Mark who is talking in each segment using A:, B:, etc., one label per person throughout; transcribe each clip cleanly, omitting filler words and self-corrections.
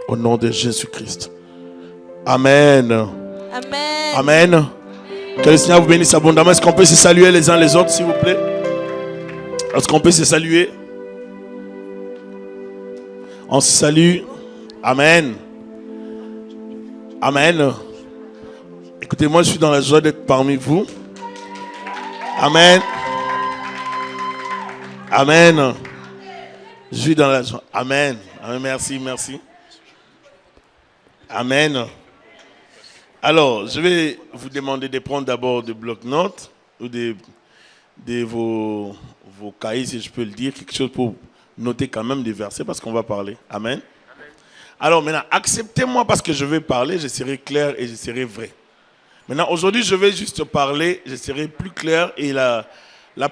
A: Au nom de Jésus-Christ. Amen.
B: Amen.
A: Amen. Que le Seigneur vous bénisse abondamment. Est-ce qu'on peut se saluer les uns les autres, s'il vous plaît? Est-ce qu'on peut se saluer? On se salue. Amen. Amen. Écoutez, moi je suis dans la joie d'être parmi vous. Amen. Amen. Je suis dans la joie. Amen. Amen. Merci, merci. Amen. Alors, je vais vous demander de prendre d'abord des blocs-notes ou vos cahiers, si je peux le dire, quelque chose pour noter quand même des versets parce qu'on va parler. Amen. Alors maintenant, acceptez-moi parce que je vais parler, je serai clair et je serai vrai. Maintenant, aujourd'hui, je vais juste parler, je serai plus clair et la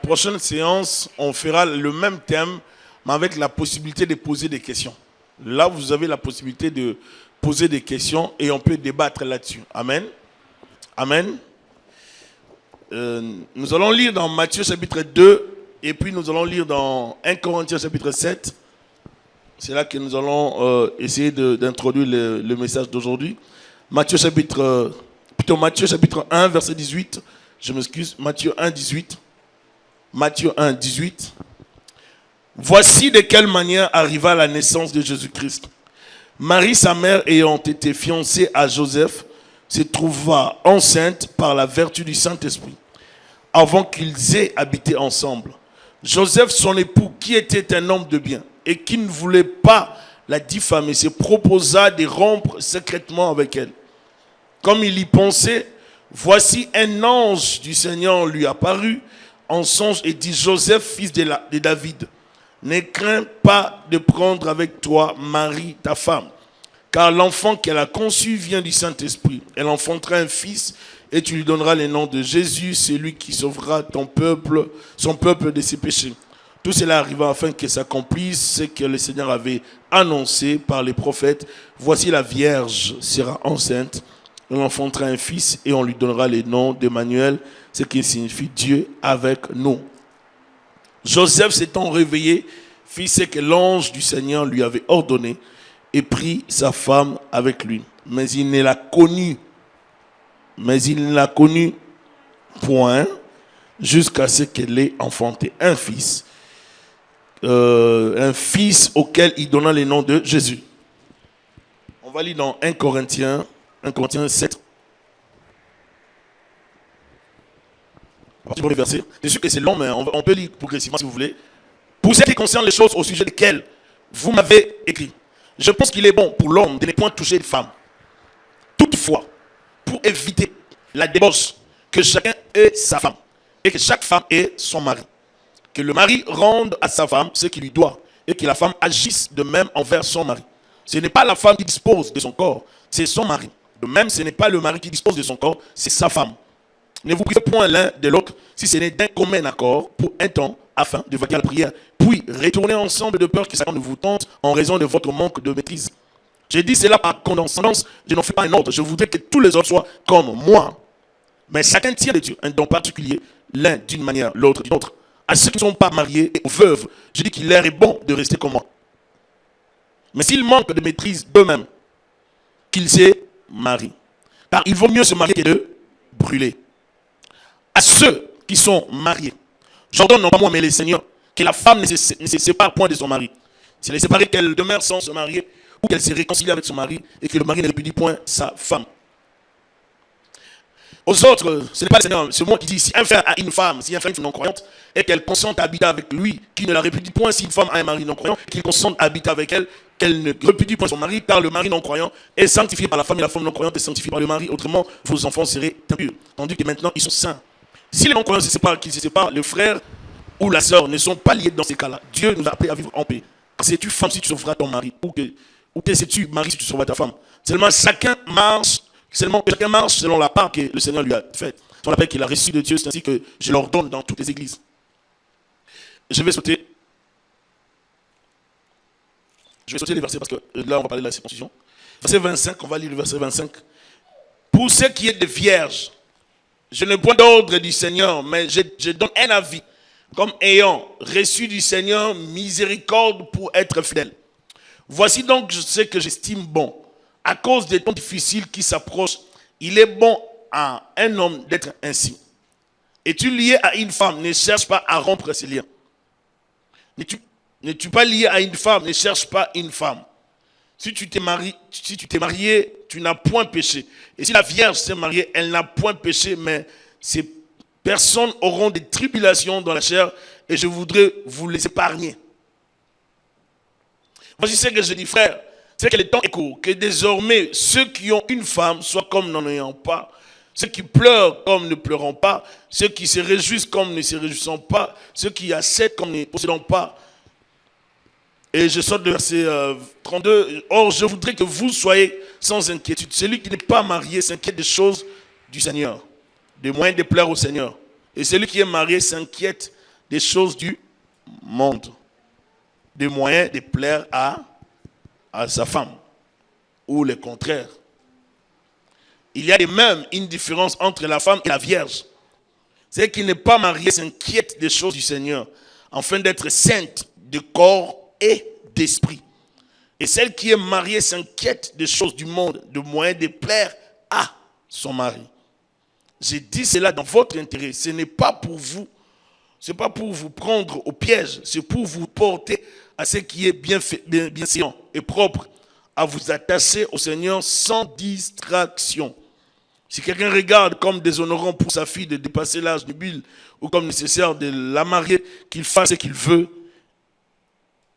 A: prochaine séance, on fera le même thème, mais avec la possibilité de poser des questions. Là, vous avez la possibilité de poser des questions et on peut débattre là-dessus. Amen. Amen. Nous allons lire dans Matthieu chapitre 2 et puis nous allons lire dans 1 Corinthiens chapitre 7. C'est là que nous allons essayer d'introduire le message d'aujourd'hui. Matthieu chapitre 1, verset 18. Je m'excuse. Matthieu 1, 18. Matthieu 1, 18. Voici de quelle manière arriva la naissance de Jésus-Christ. Marie, sa mère, ayant été fiancée à Joseph, se trouva enceinte par la vertu du Saint-Esprit, avant qu'ils aient habité ensemble. Joseph, son époux, qui était un homme de bien et qui ne voulait pas la diffamer, se proposa de rompre secrètement avec elle. Comme il y pensait, voici un ange du Seigneur lui apparut en songe et dit: Joseph, fils de David, ne crains pas de prendre avec toi Marie, ta femme, car l'enfant qu'elle a conçu vient du Saint-Esprit. Elle enfantera un fils et tu lui donneras le nom de Jésus, celui qui sauvera son peuple de ses péchés. Tout cela arriva afin que s'accomplisse ce que le Seigneur avait annoncé par les prophètes. Voici la Vierge sera enceinte, elle enfantera un fils et on lui donnera le nom d'Emmanuel, ce qui signifie Dieu avec nous. Joseph s'étant réveillé, fit ce que l'ange du Seigneur lui avait ordonné et prit sa femme avec lui. Mais il ne la connut point jusqu'à ce qu'elle ait enfanté un fils auquel il donna le nom de Jésus. On va lire dans 1 Corinthiens 7. C'est sûr que c'est long, mais on peut lire progressivement si vous voulez. Pour ce qui concerne les choses au sujet desquelles vous m'avez écrit, je pense qu'il est bon pour l'homme de ne point toucher les femmes. Toutefois, pour éviter la débauche, que chacun ait sa femme et que chaque femme ait son mari. Que le mari rende à sa femme ce qu'il lui doit et que la femme agisse de même envers son mari. Ce n'est pas la femme qui dispose de son corps, c'est son mari. De même, ce n'est pas le mari qui dispose de son corps, c'est sa femme. Ne vous privez point l'un de l'autre, si ce n'est d'un commun accord, pour un temps, afin de vaquer à la prière. Puis, retournez ensemble de peur que chacun ne vous tente en raison de votre manque de maîtrise. J'ai dit cela par condescendance, je n'en fais pas un ordre. Je voudrais que tous les autres soient comme moi. Mais chacun tient de Dieu un don particulier, l'un d'une manière, l'autre d'une autre. À ceux qui ne sont pas mariés et aux veuves, je dis qu'il leur est bon de rester comme moi. Mais s'ils manquent de maîtrise d'eux-mêmes, qu'ils se marient. Car il vaut mieux se marier que de brûler. À ceux qui sont mariés, j'ordonne non pas moi mais le Seigneur, que la femme ne se sépare point de son mari. Si elle est séparée, qu'elle demeure sans se marier, ou qu'elle se réconcilie avec son mari, et que le mari ne répudie point sa femme. Aux autres, ce n'est pas le Seigneur, c'est moi qui dis, si un frère a une femme, si un frère a une non-croyante, et qu'elle consente à habiter avec lui, qui ne la répudie point, si une femme a un mari non-croyant, qu'il consente à habiter avec elle, qu'elle ne répudie point son mari, car le mari non-croyant est sanctifié par la femme, et la femme non-croyante est sanctifiée par le mari, autrement, vos enfants seraient impurs, tandis que maintenant, ils sont saints. Si les non-croyants se séparent, qu'ils se séparent, le frère ou la sœur ne sont pas liés dans ces cas-là. Dieu nous a appelés à vivre en paix. Sais-tu femme si tu sauveras ton mari, ou que sais-tu mari si tu sauveras ta femme. Seulement chacun marche selon la part que le Seigneur lui a faite. Selon la paix qu'il a reçue de Dieu, c'est ainsi que je l'ordonne dans toutes les églises. Je vais sauter les versets parce que là on va parler de la circoncision. Verset 25, on va lire le verset 25. Pour ce qui est des vierges, je ne point d'ordre du Seigneur, mais je donne un avis, comme ayant reçu du Seigneur miséricorde pour être fidèle. Voici donc ce que j'estime bon. À cause des temps difficiles qui s'approchent, il est bon à un homme d'être ainsi. Es-tu lié à une femme, ne cherche pas à rompre ces liens. N'es-tu pas lié à une femme, ne cherche pas une femme. Si tu t'es marié, tu n'as point péché. Et si la Vierge s'est mariée, elle n'a point péché, mais ces personnes auront des tribulations dans la chair et je voudrais vous les épargner. Voici ce que je dis, frère, c'est que le temps est court, que désormais ceux qui ont une femme soient comme n'en ayant pas, ceux qui pleurent comme ne pleurant pas, ceux qui se réjouissent comme ne se réjouissant pas, ceux qui achètent comme ne possédant pas. Et je sors de verset 32. Or, je voudrais que vous soyez sans inquiétude. Celui qui n'est pas marié s'inquiète des choses du Seigneur, des moyens de plaire au Seigneur. Et celui qui est marié s'inquiète des choses du monde, des moyens de plaire à sa femme, ou le contraire. Il y a de même une différence entre la femme et la vierge. Celle qui n'est pas mariée s'inquiète des choses du Seigneur, afin d'être sainte de corps et d'esprit. Et celle qui est mariée s'inquiète des choses du monde, de moyens de plaire à son mari. J'ai dit cela dans votre intérêt. Ce n'est pas pour vous. Ce n'est pas pour vous prendre au piège. C'est pour vous porter à ce qui est bien séant et propre, à vous attacher au Seigneur sans distraction. Si quelqu'un regarde comme déshonorant pour sa fille de dépasser l'âge nubile ou comme nécessaire de la marier, qu'il fasse ce qu'il veut,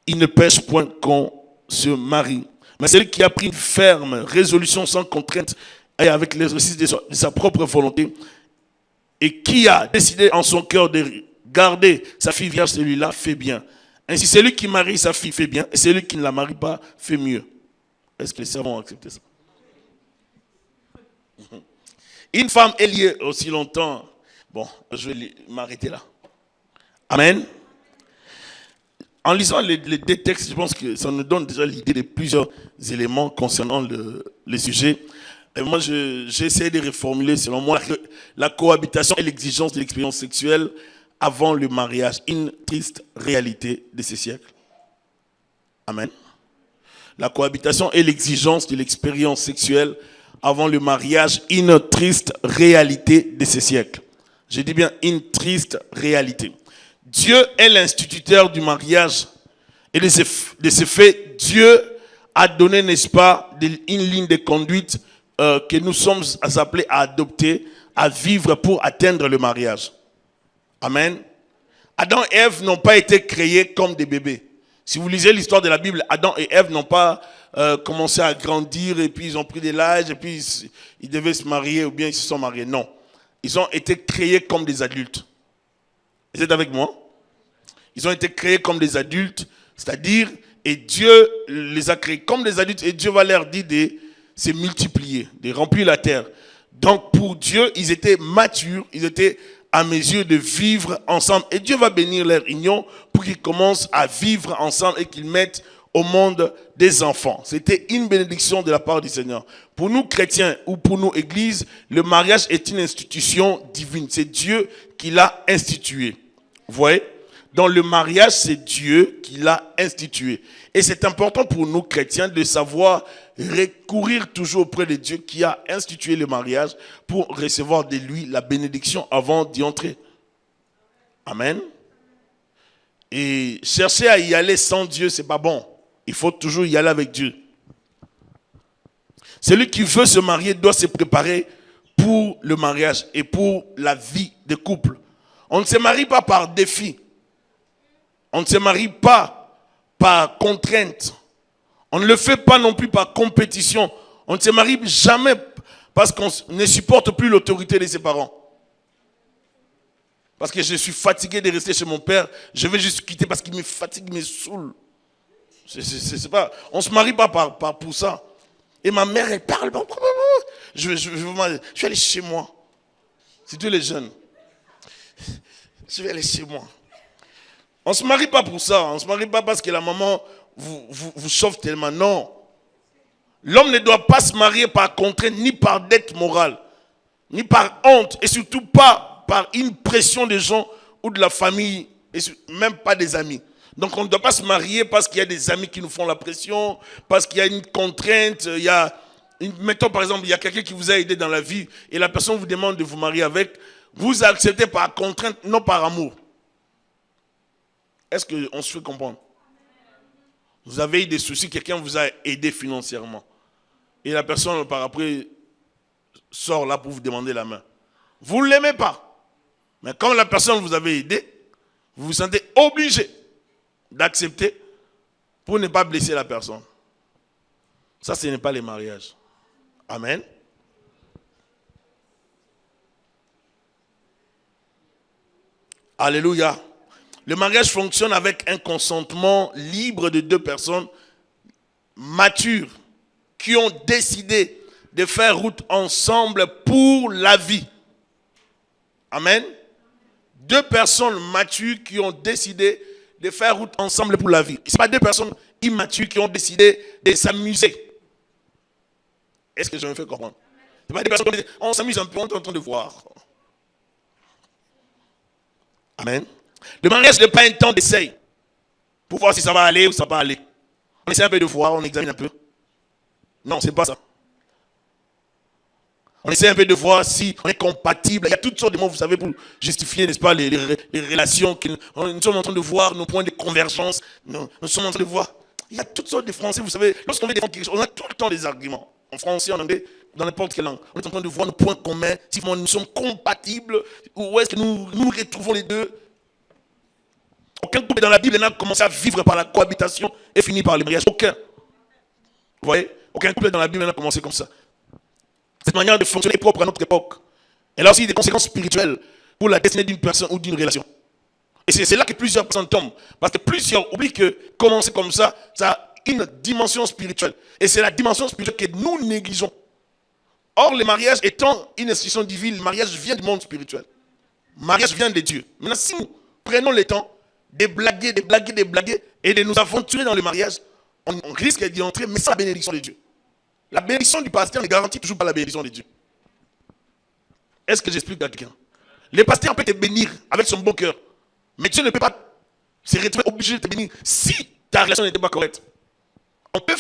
A: il ne pêche point qu'on se marie. Mais celui qui a pris une ferme résolution sans contrainte et avec l'exercice de sa propre volonté et qui a décidé en son cœur de garder sa fille vierge, celui-là fait bien. Ainsi, celui qui marie sa fille fait bien et celui qui ne la marie pas fait mieux. Est-ce que les servants ont accepté ça? Une femme est liée aussi longtemps. Bon, je vais m'arrêter là. Amen. En lisant les deux textes, je pense que ça nous donne déjà l'idée de plusieurs éléments concernant le sujet. Et moi, j'ai essayé de reformuler, selon moi, la cohabitation et l'exigence de l'expérience sexuelle avant le mariage, une triste réalité de ce siècle. Amen. La cohabitation et l'exigence de l'expérience sexuelle avant le mariage, une triste réalité de ce siècle. Je dis bien une triste réalité. Dieu est l'instituteur du mariage et de ce fait, Dieu a donné, n'est-ce pas, une ligne de conduite que nous sommes appelés à adopter, à vivre pour atteindre le mariage. Amen. Adam et Ève n'ont pas été créés comme des bébés. Si vous lisez l'histoire de la Bible, Adam et Ève n'ont pas commencé à grandir et puis ils ont pris de l'âge et puis ils devaient se marier ou bien ils se sont mariés. Non. Ils ont été créés comme des adultes. Vous êtes avec moi? Ils ont été créés comme des adultes, c'est-à-dire, et Dieu les a créés comme des adultes et Dieu va leur dire de se multiplier, de remplir la terre. Donc pour Dieu, ils étaient matures, ils étaient à mesure de vivre ensemble. Et Dieu va bénir leur union pour qu'ils commencent à vivre ensemble et qu'ils mettent au monde des enfants. C'était une bénédiction de la part du Seigneur. Pour nous chrétiens ou pour nous églises, le mariage est une institution divine. C'est Dieu qui l'a institué. Vous voyez? Dans le mariage, c'est Dieu qui l'a institué. Et c'est important pour nous chrétiens de savoir recourir toujours auprès de Dieu qui a institué le mariage pour recevoir de lui la bénédiction avant d'y entrer. Amen. Et chercher à y aller sans Dieu, c'est pas bon. Il faut toujours y aller avec Dieu. Celui qui veut se marier doit se préparer pour le mariage et pour la vie de couple. On ne se marie pas par défi. On ne se marie pas par contrainte. On ne le fait pas non plus par compétition. On ne se marie jamais parce qu'on ne supporte plus l'autorité de ses parents. Parce que je suis fatigué de rester chez mon père, je vais juste quitter parce qu'il me fatigue, il me saoule. C'est pas, on ne se marie pas pour ça. Et ma mère, elle parle. Je vais aller chez moi. C'est tous les jeunes. Je vais aller chez moi. On ne se marie pas pour ça. On ne se marie pas parce que la maman vous chauffe tellement. Non. L'homme ne doit pas se marier par contrainte, ni par dette morale, ni par honte, et surtout pas par une pression des gens ou de la famille, et même pas des amis. Donc on ne doit pas se marier parce qu'il y a des amis qui nous font la pression, parce qu'il y a une contrainte, mettons par exemple, il y a quelqu'un qui vous a aidé dans la vie et la personne vous demande de vous marier avec, vous acceptez par contrainte, non par amour. Est-ce qu'on se fait comprendre? Vous avez eu des soucis, quelqu'un vous a aidé financièrement. Et la personne par après sort là pour vous demander la main. Vous ne l'aimez pas. Mais comme la personne vous avait aidé, vous vous sentez obligé d'accepter pour ne pas blesser la personne. Ça, ce n'est pas les mariages. Amen. Alléluia. Le mariage fonctionne avec un consentement libre de deux personnes matures qui ont décidé de faire route ensemble pour la vie. Amen. Deux personnes matures qui ont décidé de faire route ensemble pour la vie. Ce n'est pas deux personnes immatures qui ont décidé de s'amuser. Est-ce que je me fais comprendre? Ce n'est pas deux personnes qui disent, on s'amuse un peu, on est en train de voir. Amen. Le mariage n'est pas un temps d'essai pour voir si ça va aller ou ça va pas aller. On essaie un peu de voir, on examine un peu. Non, c'est pas ça. On essaie un peu de voir si on est compatible. Il y a toutes sortes de mots, vous savez, pour justifier, n'est-ce pas, les relations. Nous sommes en train de voir nos points de convergence. Nous sommes en train de voir. Il y a toutes sortes de français, vous savez. Lorsqu'on veut défendre quelque chose, on a tout le temps des arguments. En français, en anglais, dans n'importe quelle langue. On est en train de voir nos points communs, si nous sommes compatibles, ou est-ce que nous retrouvons les deux. Aucun couple dans la Bible n'a commencé à vivre par la cohabitation et fini par le mariage. Aucun. Vous voyez? Aucun couple dans la Bible n'a commencé comme ça. Cette manière de fonctionner est propre à notre époque. Elle a aussi des conséquences spirituelles pour la destinée d'une personne ou d'une relation. Et c'est là que plusieurs personnes tombent. Parce que plusieurs oublient que commencer comme ça, ça a une dimension spirituelle. Et c'est la dimension spirituelle que nous négligeons. Or, le mariage étant une institution divine, le mariage vient du monde spirituel. Le mariage vient de Dieu. Maintenant, si nous prenons le temps de blaguer et de nous aventurer dans le mariage, on risque d'y entrer, mais c'est la bénédiction de Dieu. La bénédiction du pasteur ne garantit toujours pas la bénédiction de Dieu. Est-ce que j'explique à quelqu'un? Le pasteur peut te bénir avec son bon cœur, mais Dieu ne peut pas se retrouver obligé de te bénir si ta relation n'était pas correcte. On peut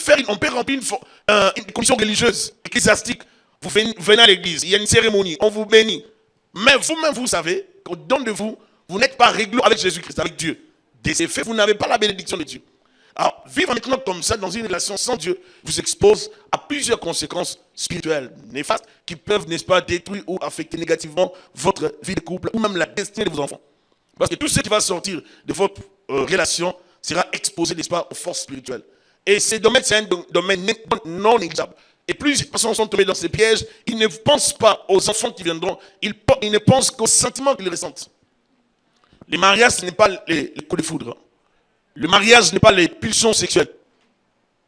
A: remplir une commission religieuse, ecclésiastique. Vous venez à l'église, il y a une cérémonie, on vous bénit. Mais vous-même, vous savez qu'au-dedans de vous, vous n'êtes pas réglo avec Jésus-Christ, avec Dieu. De ces faits, vous n'avez pas la bénédiction de Dieu. Alors, vivre maintenant comme ça, dans une relation sans Dieu, vous expose à plusieurs conséquences spirituelles néfastes qui peuvent, n'est-ce pas, détruire ou affecter négativement votre vie de couple ou même la destinée de vos enfants. Parce que tout ce qui va sortir de votre relation sera exposé, n'est-ce pas, aux forces spirituelles. Et ces domaines, c'est un domaine non négligeable. Et plusieurs personnes sont tombées dans ces pièges. Ils ne pensent pas aux enfants qui viendront. Ils ne pensent qu'aux sentiments qu'ils ressentent. Le mariage, ce n'est pas les coups de foudre. Le mariage n'est pas les pulsions sexuelles.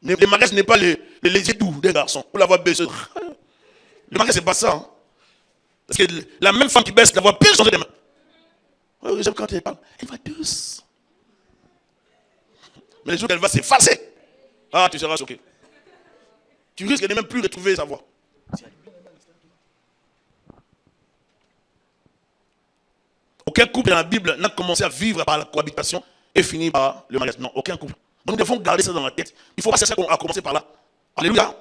A: Le mariage n'est pas les yeux doux des garçons. Ou la voix baisse. Le mariage, c'est pas ça. Hein. Parce que la même femme qui baisse, la voix peut changer de main. Oui, j'aime quand elle parle. Elle va douce. Mais les jours qu'elle va s'effacer, ah, tu seras choqué. Tu risques de même plus retrouver sa voix. Aucun couple dans la Bible n'a commencé à vivre par la cohabitation et fini par le mariage. Non, aucun couple. Donc nous devons garder ça dans la tête. Il ne faut pas chercher à commencer par là. Alléluia.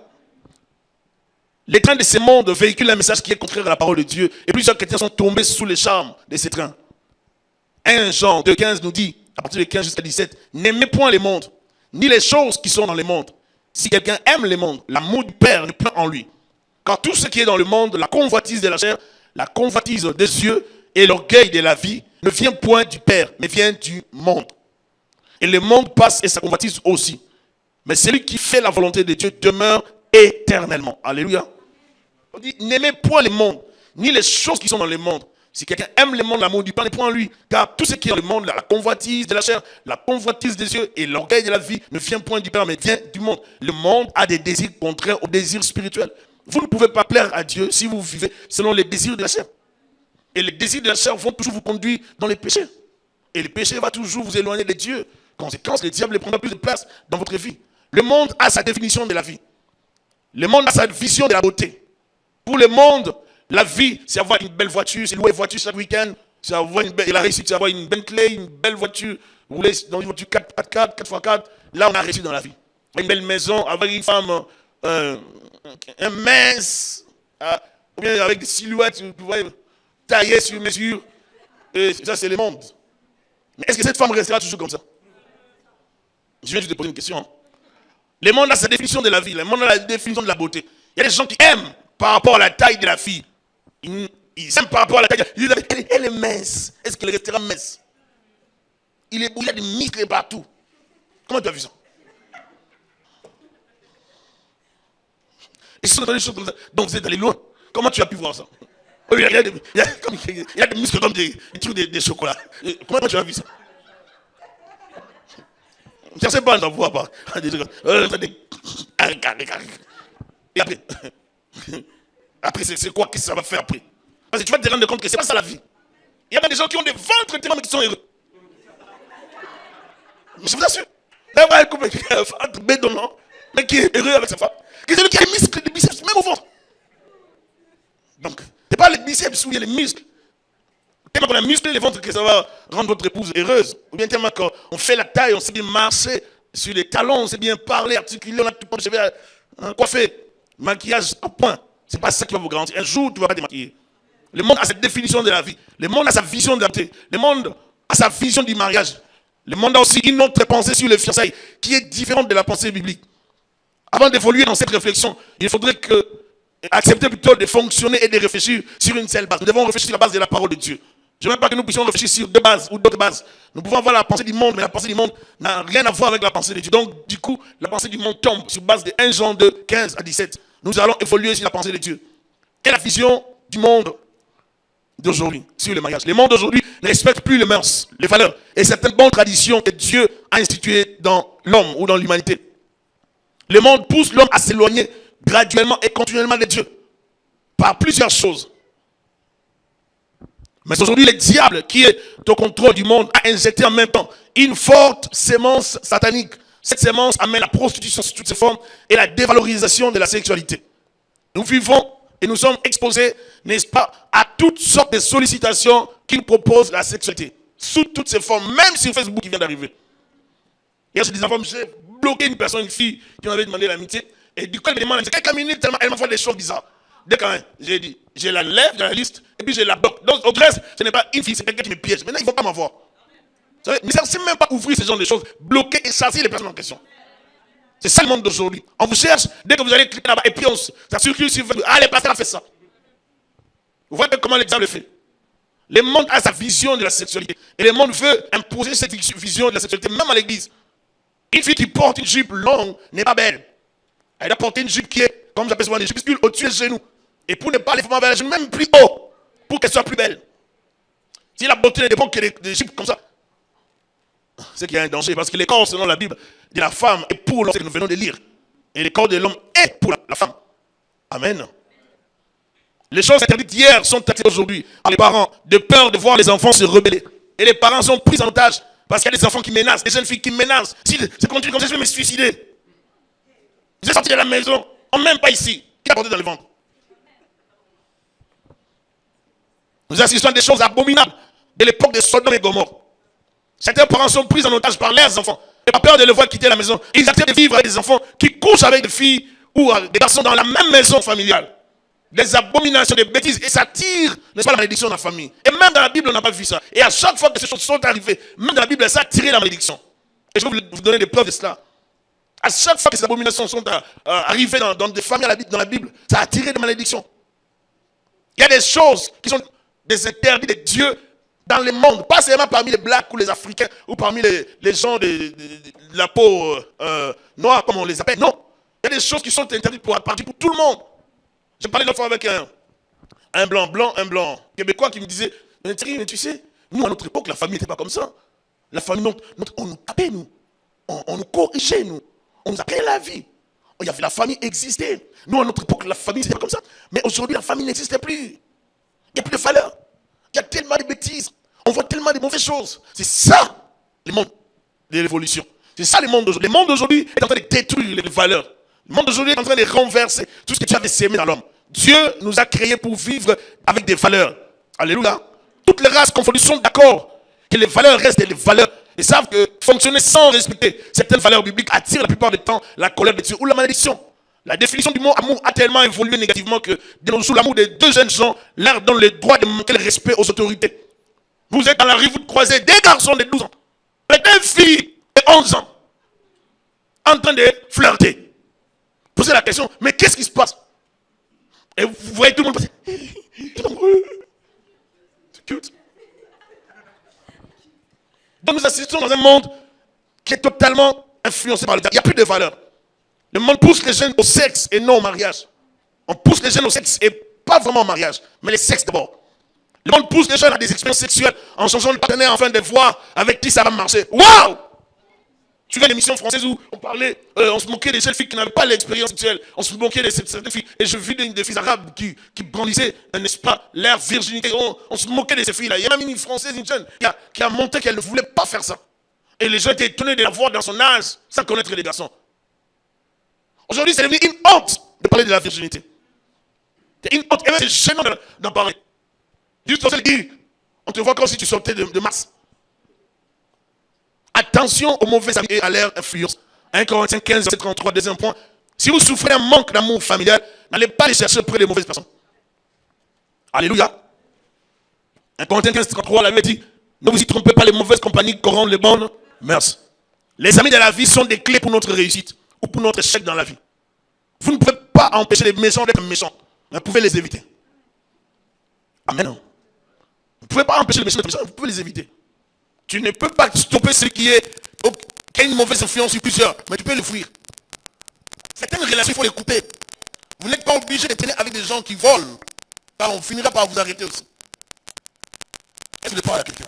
A: Les trains de ce monde véhiculent un message qui est contraire à la parole de Dieu. Et plusieurs chrétiens sont tombés sous les charmes de ces trains. 1 Jean 2,15 nous dit, à partir de 15 jusqu'à 17, n'aimez point les mondes, ni les choses qui sont dans les mondes. Si quelqu'un aime les mondes, l'amour du Père n'est point en lui. Car tout ce qui est dans le monde, la convoitise de la chair, la convoitise des yeux et l'orgueil de la vie, ne vient point du Père, mais vient du monde. Et le monde passe et sa convoitise aussi. Mais celui qui fait la volonté de Dieu demeure éternellement. Alléluia. On dit, n'aimez point le monde, ni les choses qui sont dans le monde. Si quelqu'un aime le monde, l'amour du Père n'est point en lui. Car tout ce qui est dans le monde, la convoitise de la chair, la convoitise des yeux et l'orgueil de la vie ne vient point du Père, mais vient du monde. Le monde a des désirs contraires aux désirs spirituels. Vous ne pouvez pas plaire à Dieu si vous vivez selon les désirs de la chair. Et les désirs de la chair vont toujours vous conduire dans les péchés. Et le péché va toujours vous éloigner de Dieu. Conséquence, le diable prendra plus de place dans votre vie. Le monde a sa définition de la vie. Le monde a sa vision de la beauté. Pour le monde, la vie, c'est avoir une belle voiture, c'est louer une voiture chaque week-end. il a réussi à avoir une Bentley, une belle voiture, rouler dans une voiture 4x4, 4x4. Là, on a réussi dans la vie. Une belle maison, avec une femme un mince, ou bien avec des silhouettes, vous voyez, taillées sur mesure. Et ça, c'est le monde. Mais est-ce que cette femme restera toujours comme ça? Je viens juste de poser une question. Hein. Le monde a sa définition de la vie, le monde a la définition de la beauté. Il y a des gens qui aiment par rapport à la taille de la fille. Ils aiment par rapport à la taille. Elle est mince. Est-ce qu'elle restera mince? Il y a des muscles partout. Comment tu as vu ça? Et ce sont des choses comme ça. Donc vous êtes allé loin. Comment tu as pu voir ça? Il y a des muscles comme des trucs de chocolat. Comment tu as vu ça? Je ne sais pas, je ne vois pas. Et après, c'est quoi que ça va faire après? Parce que tu vas te rendre compte que ce n'est pas ça la vie. Il y a même des gens qui ont des ventres tellement mais qui sont heureux. Je vous assure. Là, on va couper un ventre bédonnant, mais qui est heureux avec sa femme. Qui est celui qui a des muscles, des biceps, même au ventre. Donc, ce n'est pas les biceps où il y a les muscles. Tellement qu'on a musclé les ventres que ça va rendre votre épouse heureuse. Ou bien tellement qu'on fait la taille, on sait bien marcher sur les talons, on sait bien parler, articuler, on a tout le temps coiffé, maquillage à point. Ce n'est pas ça qui va vous garantir. Un jour, tu ne vas pas démaquiller. Le monde a cette définition de la vie. Le monde a sa vision de la beauté. Le monde a sa vision du mariage. Le monde a aussi une autre pensée sur les fiançailles qui est différente de la pensée biblique. Avant d'évoluer dans cette réflexion, il faudrait accepter plutôt de fonctionner et de réfléchir sur une seule base. Nous devons réfléchir sur la base de la parole de Dieu. Je ne veux pas que nous puissions réfléchir sur deux bases ou d'autres bases. Nous pouvons avoir la pensée du monde, mais la pensée du monde n'a rien à voir avec la pensée de Dieu. Donc, du coup, la pensée du monde tombe sur base de 1 Jean 2, 15 à 17. Nous allons évoluer sur la pensée de Dieu. Quelle est la vision du monde d'aujourd'hui sur le mariage? Le monde d'aujourd'hui ne respecte plus les mœurs, les valeurs et certaines bonnes traditions que Dieu a instituées dans l'homme ou dans l'humanité. Le monde pousse l'homme à s'éloigner graduellement et continuellement de Dieu par plusieurs choses. Mais aujourd'hui, le diable qui est au contrôle du monde a injecté en même temps une forte sémence satanique. Cette sémence amène la prostitution sous toutes ses formes et la dévalorisation de la sexualité. Nous vivons et nous sommes exposés, n'est-ce pas, à toutes sortes de sollicitations qui nous proposent la sexualité. Sous toutes ses formes, même sur Facebook qui vient d'arriver. Hier, je disais, j'ai bloqué une personne, une fille qui m'avait demandé l'amitié. Et du coup, elle me demande, quelques minutes, tellement elle m'a fait des choses bizarres. Dès quand même, j'ai dit, je la lève dans la liste et puis je la bloque. Donc, au reste, ce n'est pas une fille, c'est quelqu'un qui me piège. Maintenant, il ne faut pas m'avoir. Mais ça ne sait même pas ouvrir ce genre de choses, bloquer et chasser les personnes en question. C'est ça le monde d'aujourd'hui. On vous cherche, dès que vous allez cliquer là-bas, et puis ça circule sur Facebook. Ah, le pasteur a fait ça. Vous voyez comment le diable le fait. Le monde a sa vision de la sexualité. Et le monde veut imposer cette vision de la sexualité, même à l'église. Une fille qui porte une jupe longue n'est pas belle. Elle doit porter une jupe qui est, comme j'appelle souvent, une jupe au-dessus des genoux. Et pour ne pas les femmes avec même plus haut, pour qu'elle soit plus belle. Si la beauté ne dépend que des jupes comme ça, c'est qu'il y a un danger. Parce que le corps, selon la Bible, de la femme est pour l'homme, c'est que nous venons de lire. Et le corps de l'homme est pour la femme. Amen. Les choses interdites hier sont acceptées aujourd'hui par les parents, de peur de voir les enfants se rebeller. Et les parents sont pris en otage parce qu'il y a des enfants qui menacent, des jeunes filles qui menacent. Si je continue comme ça, je vais me suicider. Je vais sortir de la maison, on ne m'aime pas ici. Qui a porté dans le ventre? Nous assistons à des choses abominables de l'époque de Sodome et Gomorrhe. Certains parents sont pris en otage par leurs enfants. Et par peur de les voir quitter la maison, ils acceptent de vivre avec des enfants qui couchent avec des filles ou des garçons dans la même maison familiale. Des abominations, des bêtises. Et ça tire, n'est-ce pas, la malédiction dans la famille. Et même dans la Bible, on n'a pas vu ça. Et à chaque fois que ces choses sont arrivées, même dans la Bible, ça a tiré la malédiction. Et je vais vous donner des preuves de cela. À chaque fois que ces abominations sont arrivées dans des familles dans la Bible, ça a tiré des malédictions. Il y a des choses qui sont des interdits de Dieu dans le monde. Pas seulement parmi les Blacks ou les Africains ou parmi les gens de la peau noire, comme on les appelle. Non. Il y a des choses qui sont interdites pour tout le monde. J'ai parlé l'autre fois avec un blanc québécois qui me disait, mais tu sais, nous à notre époque, la famille n'était pas comme ça. La famille, on nous tapait, nous. On nous corrigeait, nous. On nous appelait la vie. La famille existait. Nous à notre époque, la famille n'était pas comme ça. Mais aujourd'hui, la famille n'existait plus. Il n'y a plus de valeur. Il y a tellement de bêtises. On voit tellement de mauvaises choses. C'est ça, le monde de l'évolution. C'est ça le monde d'aujourd'hui. Le monde d'aujourd'hui est en train de détruire les valeurs. Le monde d'aujourd'hui est en train de renverser tout ce que tu avais sémé dans l'homme. Dieu nous a créés pour vivre avec des valeurs. Alléluia. toutes les races confondues sont d'accord que les valeurs restent les valeurs. Ils savent que fonctionner sans respecter certaines valeurs bibliques attire la plupart du temps la colère de Dieu ou la malédiction. La définition du mot amour a tellement évolué négativement que de nos jours, l'amour des deux jeunes gens leur donne le droit de manquer le respect aux autorités. Vous êtes dans la rue, vous croisez des garçons de 12 ans et des filles de 11 ans en train de flirter. Posez la question, mais qu'est-ce qui se passe? Et vous voyez tout le monde passer. C'est cute. Donc nous assistons dans un monde qui est totalement influencé par le diable. Il n'y a plus de valeur. Le monde pousse les jeunes au sexe et non au mariage. On pousse les jeunes au sexe et pas vraiment au mariage, mais le sexe d'abord. Le monde pousse les jeunes à des expériences sexuelles en changeant de partenaire afin de voir avec qui ça va marcher. Waouh! Tu vois l'émission française où on parlait, on se moquait des jeunes filles qui n'avaient pas l'expérience sexuelle. On se moquait de certaines filles. Et je vis des filles arabes qui brandissaient, n'est-ce pas, leur virginité. On se moquait de ces filles-là. Il y a même une française, une jeune, qui a montré qu'elle ne voulait pas faire ça. Et les gens étaient étonnés de la voir dans son âge, sans connaître les garçons. Aujourd'hui, c'est devenu une honte de parler de la virginité. C'est une honte. Et même c'est gênant d'en parler. Juste pour se dire, on te voit comme si tu sortais de Mars. Attention aux mauvais amis et à leur influence. 1 Corinthiens 15, 33, deuxième point. Si vous souffrez un manque d'amour familial, n'allez pas les chercher auprès des mauvaises personnes. Alléluia. 1 Corinthiens 15, 33, l'avait dit, ne vous y trompez pas, les mauvaises compagnies corrompent les bonnes mœurs. Les amis de la vie sont des clés pour notre réussite ou pour notre échec dans la vie. Vous ne pouvez pas empêcher les méchants d'être méchants, mais vous pouvez les éviter. Amen. Vous ne pouvez pas empêcher les méchants d'être méchants, vous pouvez les éviter. Tu ne peux pas stopper celui qui a une mauvaise influence sur plusieurs, mais tu peux le fuir. Certaines relations, il faut les couper. Vous n'êtes pas obligé de tenir avec des gens qui volent, car on finira par vous arrêter aussi. Est-ce que je parle à quelqu'un?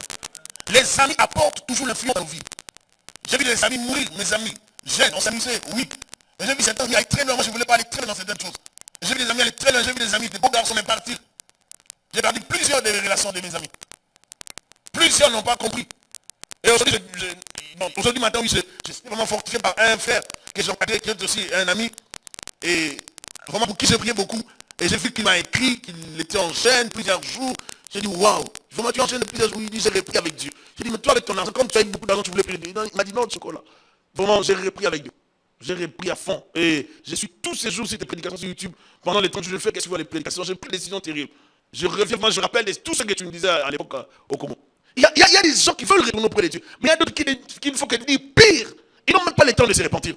A: Les amis apportent toujours l'influence dans nos vies. J'ai vu des amis mourir, mes amis, jeunes, on s'amusait, oui. Mais j'ai vu certains amis aller très loin, moi je ne voulais pas aller très loin dans certaines choses. J'ai vu des amis aller très loin, j'ai vu des amis, des beaux garçons même partir. J'ai perdu plusieurs des relations de mes amis. Plusieurs n'ont pas compris. Et aujourd'hui matin, oui, je suis vraiment fortifié par un frère que j'ai encadré, qui est aussi un ami. Et vraiment pour qui j'ai prié beaucoup. Et j'ai vu qu'il m'a écrit qu'il était en chaîne plusieurs jours. J'ai dit, waouh, vraiment tu enchaînes plusieurs jours. Il dit, j'ai repris avec Dieu. J'ai dit, mais toi avec ton argent, comme tu as eu beaucoup d'argent, tu voulais prier. Il m'a dit, non, de chocolat. Vraiment, j'ai repris avec Dieu. J'ai repris à fond. Et je suis tous ces jours sur tes prédications sur YouTube. Pendant les temps que je fais, qu'est-ce que tu vois les prédications? J'ai pris des décisions terribles. Je reviens, moi je rappelle tout ce que tu me disais à l'époque au Congo. Il y a des gens qui veulent retourner auprès de Dieu. Mais il y a d'autres qui ne font que dire pire. Ils n'ont même pas le temps de se repentir.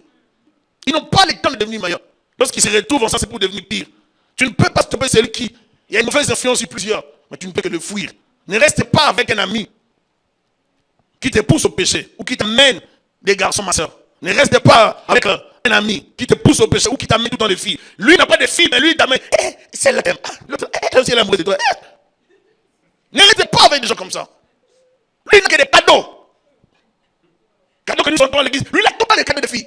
A: Ils n'ont pas le temps de devenir meilleurs. Lorsqu'ils se retrouvent en ça, c'est pour devenir pire. Tu ne peux pas stopper celui qui... Il y a une mauvaise influence sur plusieurs. Mais tu ne peux que le fuir. Ne reste pas avec un ami qui te pousse au péché. Ou qui t'amène des garçons, ma soeur. Ne reste pas avec un ami qui te pousse au péché. Ou qui t'amène tout le temps des filles. Lui n'a pas de filles, mais lui il t'amène. Celle-là t'aime. L'autre, elle aussi elle est amoureuse de toi. Ne reste pas avec des gens comme ça. Lui, il n'a que des cadeaux. Cadeaux que nous sentons à l'église. Lui, il a tout le temps des cadeaux de filles.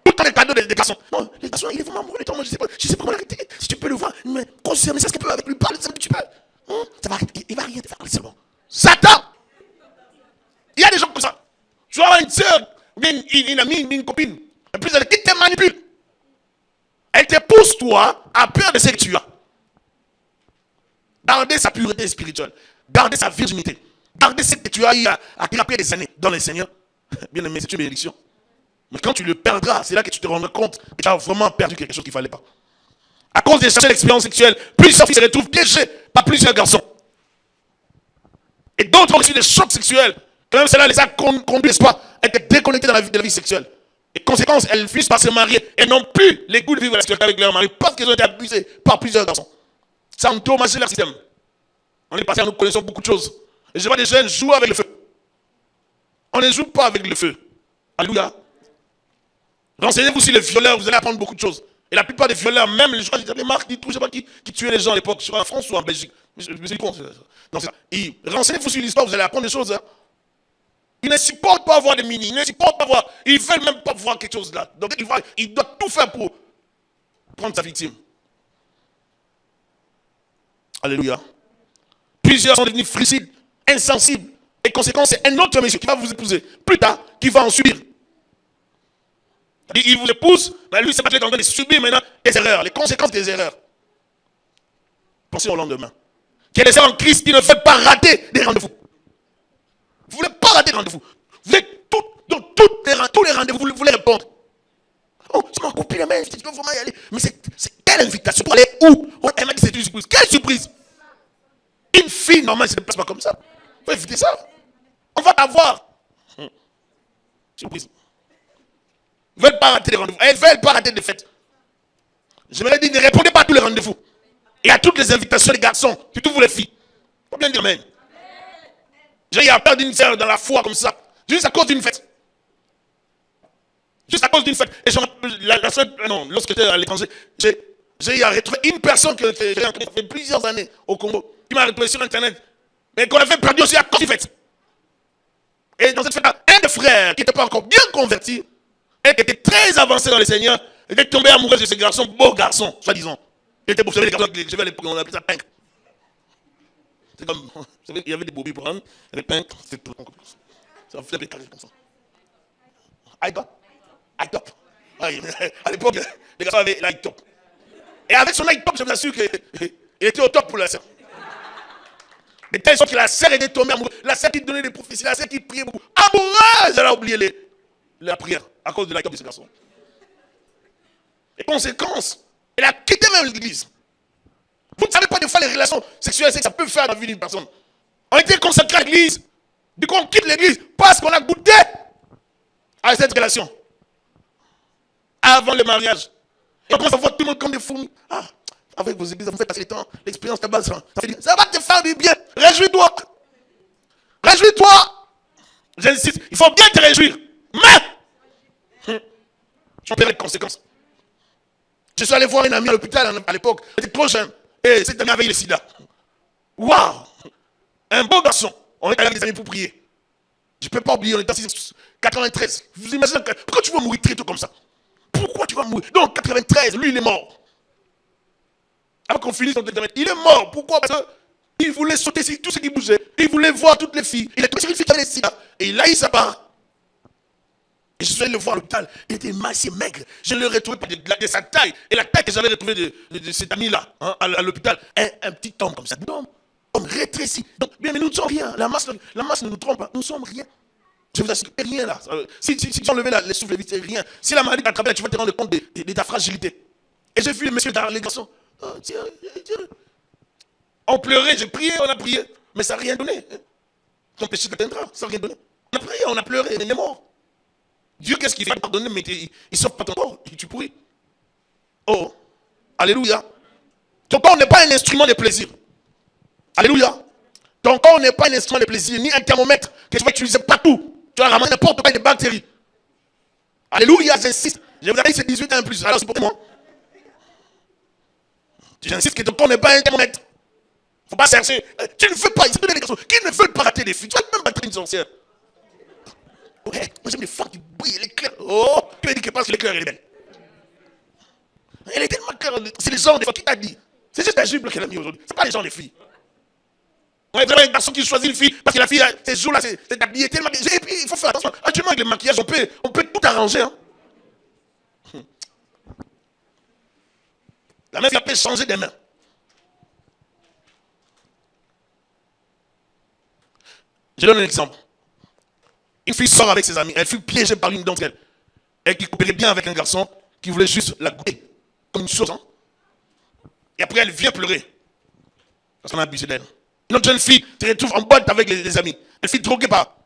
A: Tout le temps des cadeaux des garçons. Non, les garçons, il est vraiment amoureux de toi. Moi, je sais pas comment l'arrêter. Si tu peux le voir, mais considère, mais c'est ce qu'il peut avec lui parler, c'est ce que tu peux. Il va rien te faire, c'est bon. Satan! Il y a des gens comme ça. Tu vas avoir une soeur, une amie, une copine. Et puis elle te manipule. Elle te pousse, toi, à peur de ce que tu as. Garder sa pureté spirituelle. Garder sa virginité. Garder ce que tu as eu à thérapie des années dans le Seigneur. Bien aimé, c'est une bénédiction. Mais quand tu le perdras, c'est là que tu te rendras compte que tu as vraiment perdu quelque chose qu'il ne fallait pas. À cause de chercher l'expérience sexuelle, plusieurs filles se retrouvent piégées par plusieurs garçons. Et d'autres ont reçu des chocs sexuels. Quand même, cela les a conduits, n'est-ce pas, à être déconnectés de la vie sexuelle. Et conséquence, elles finissent par se marier et n'ont plus les goûts de vivre la sexualité avec leur mari parce qu'elles ont été abusées par plusieurs garçons. Ça a endommagé leur système. On est passé à nous connaissons beaucoup de choses. Et je vois des jeunes jouer avec le feu. On ne joue pas avec le feu. Alléluia. Renseignez-vous sur les violeurs, vous allez apprendre beaucoup de choses. Et la plupart des violeurs, même les gens, les marques, je ne sais pas qui tuait les gens à l'époque, soit en France ou en Belgique. Je me suis dit, non, c'est ça. Renseignez-vous sur l'histoire, vous allez apprendre des choses. Hein. Ils ne supportent pas voir des mini, ils ne supportent pas voir, ils ne veulent même pas voir quelque chose là. Donc il doit tout faire pour prendre sa victime. Alléluia. Plusieurs sont devenus fricides, insensibles. Et conséquence, c'est un autre monsieur qui va vous épouser plus tard, qui va en subir. Il vous épouse, mais lui, c'est pas qu'il est en train de subir maintenant des erreurs, les conséquences des erreurs. Pensez au lendemain. qui est des sœurs en Christ qui ne veulent pas rater des rendez-vous. Vous ne voulez pas rater des rendez-vous. Vous êtes dans tous les rendez-vous, vous voulez répondre. Oh, c'est mon copine, mais je dois vraiment y aller. Mais c'est quelle invitation pour aller où? Oh, elle m'a dit c'est une surprise. Quelle surprise? Une fille, normalement, elle ne se déplace pas comme ça. Il faut éviter ça. On va t'avoir. Surprise. Ils ne veulent pas rater les rendez-vous. Elles ne veulent pas rater des fêtes. Je me l'ai dit, ne répondez pas à tous les rendez-vous. Et à toutes les invitations des garçons, surtout vous les filles. Il faut bien dire amen. J'ai eu peur d'une sœur dans la foi comme ça. Juste à cause d'une fête. Juste à cause d'une fête. Et la sœur, non, lorsque j'étais à l'étranger, j'ai eu à retrouver une personne que j'ai rencontrée, ça fait plusieurs années au Congo, qui m'a retrouvé sur Internet, mais qu'on avait perdu aussi à cause d'une fête. Et dans cette fête-là, un des frères qui n'était pas encore bien converti, et qui était très avancé dans le Seigneur, était tombé amoureux de ce garçon, beau garçon, soi-disant. Il était beau, vous savez, les garçons, je vais à l'époque, on appelait ça peintre. C'est comme, vous savez, il y avait des bobis pour prendre, les peintres, c'est tout. Ça faisait des carrés comme ça. High top. À l'époque, les garçons avaient l'high top. Et avec son high top, je vous assure qu'il était au top pour la sœur. De telle sorte que la sœur était tombée amoureuse. La sœur qui donnait des prophéties, la sœur qui priait beaucoup. Amoureuse, elle a oublié la prière à cause de l'high top de ce garçon. Et conséquence, elle a quitté même l'église. Vous ne savez pas des fois les relations sexuelles, c'est que ça peut faire dans la vie d'une personne. On était consacré à l'église. Du coup, on quitte l'église parce qu'on a goûté à cette relation. Avant le mariage. Et on commence à voir tout le monde comme des fourmis. Ah, avec vos églises, vous faites passer le temps, l'expérience là-bas, ça va te faire du bien. Réjouis-toi. Réjouis-toi. J'insiste, il faut bien te réjouir. Mais, j'en paierai les conséquences. Je suis allé voir une amie à l'hôpital à l'époque. Elle était trop jeune. Et cette amie avait eu le sida. Waouh! Un beau garçon. On est allé avec des amis pour prier. Je ne peux pas oublier, on est en 93. Vous imaginez, pourquoi tu vas mourir très tôt comme ça? Pourquoi tu vas mourir? Donc, 93, lui, il est mort. Avant qu'on finisse son examen, il est mort. Pourquoi? Parce qu'il voulait sauter sur tout ce qui bougeait. Il voulait voir toutes les filles. Il est tombé sur une fille qui avait le sida. Et il a eu sa part. Et je suis allé le voir à l'hôpital. Il était massif, maigre. Je l'ai retrouvé de sa taille. Et la taille que j'avais retrouvée de cet ami-là, hein, à l'hôpital, un petit homme comme ça. Homme rétréci. Donc, bien, mais nous ne sommes rien. La masse ne nous trompe pas. Nous ne sommes rien. Je vous assure, rien là. Si tu enlevais les souffles vite, c'est rien. Si la maladie t'attrape, tu vas te rendre compte de ta fragilité. Et j'ai vu les messieurs, les garçons. Oh, Dieu. On pleurait, j'ai prié, on a prié. Mais ça n'a rien donné. Ton péché t'atteindra, ça n'a rien donné. On a prié, on a pleuré, mais il est mort. Dieu, qu'est-ce qu'il va te pardonner, mais il ne sauve pas ton corps, tu pourris. Oh, alléluia. Ton corps n'est pas un instrument de plaisir. Alléluia. Ton corps n'est pas un instrument de plaisir, ni un thermomètre que tu vas utiliser partout. Tu vas ramener n'importe quoi des bactéries. Alléluia, j'insiste. Je vous ai dit c'est 18 ans en plus, alors c'est pour moi. J'insiste que ton corps n'est pas un thermomètre. Il ne faut pas chercher. Tu ne veux pas, il y a des garçons qui ne veulent pas rater des filles. Tu vas même battre une sorcière. Ouais, moi j'aime les femmes qui brillent, elle est claire. Oh, tu m'as dit que parce qu'elle est claire, elle est belle. Elle est tellement claire. C'est les gens des fois qui t'a dit. C'est juste un jupe qu'elle a mis aujourd'hui. Ce n'est pas les gens des filles. On est vraiment un garçon qui choisit une fille parce que la fille, ces jours-là, c'est habillé tellement. Et puis il faut faire attention. Actuellement, avec le maquillage, on peut tout arranger. Hein. La meuf, elle peut changer des mains. Je donne un exemple. Une fille sort avec ses amis. Elle fut piégée par une d'entre elles. Elle qui coopérait bien avec un garçon qui voulait juste la goûter. Comme une chose. Hein. Et après, elle vient pleurer. Parce qu'on a abusé d'elle. Une autre jeune fille se retrouve en boîte avec les amis. Une fille droguée par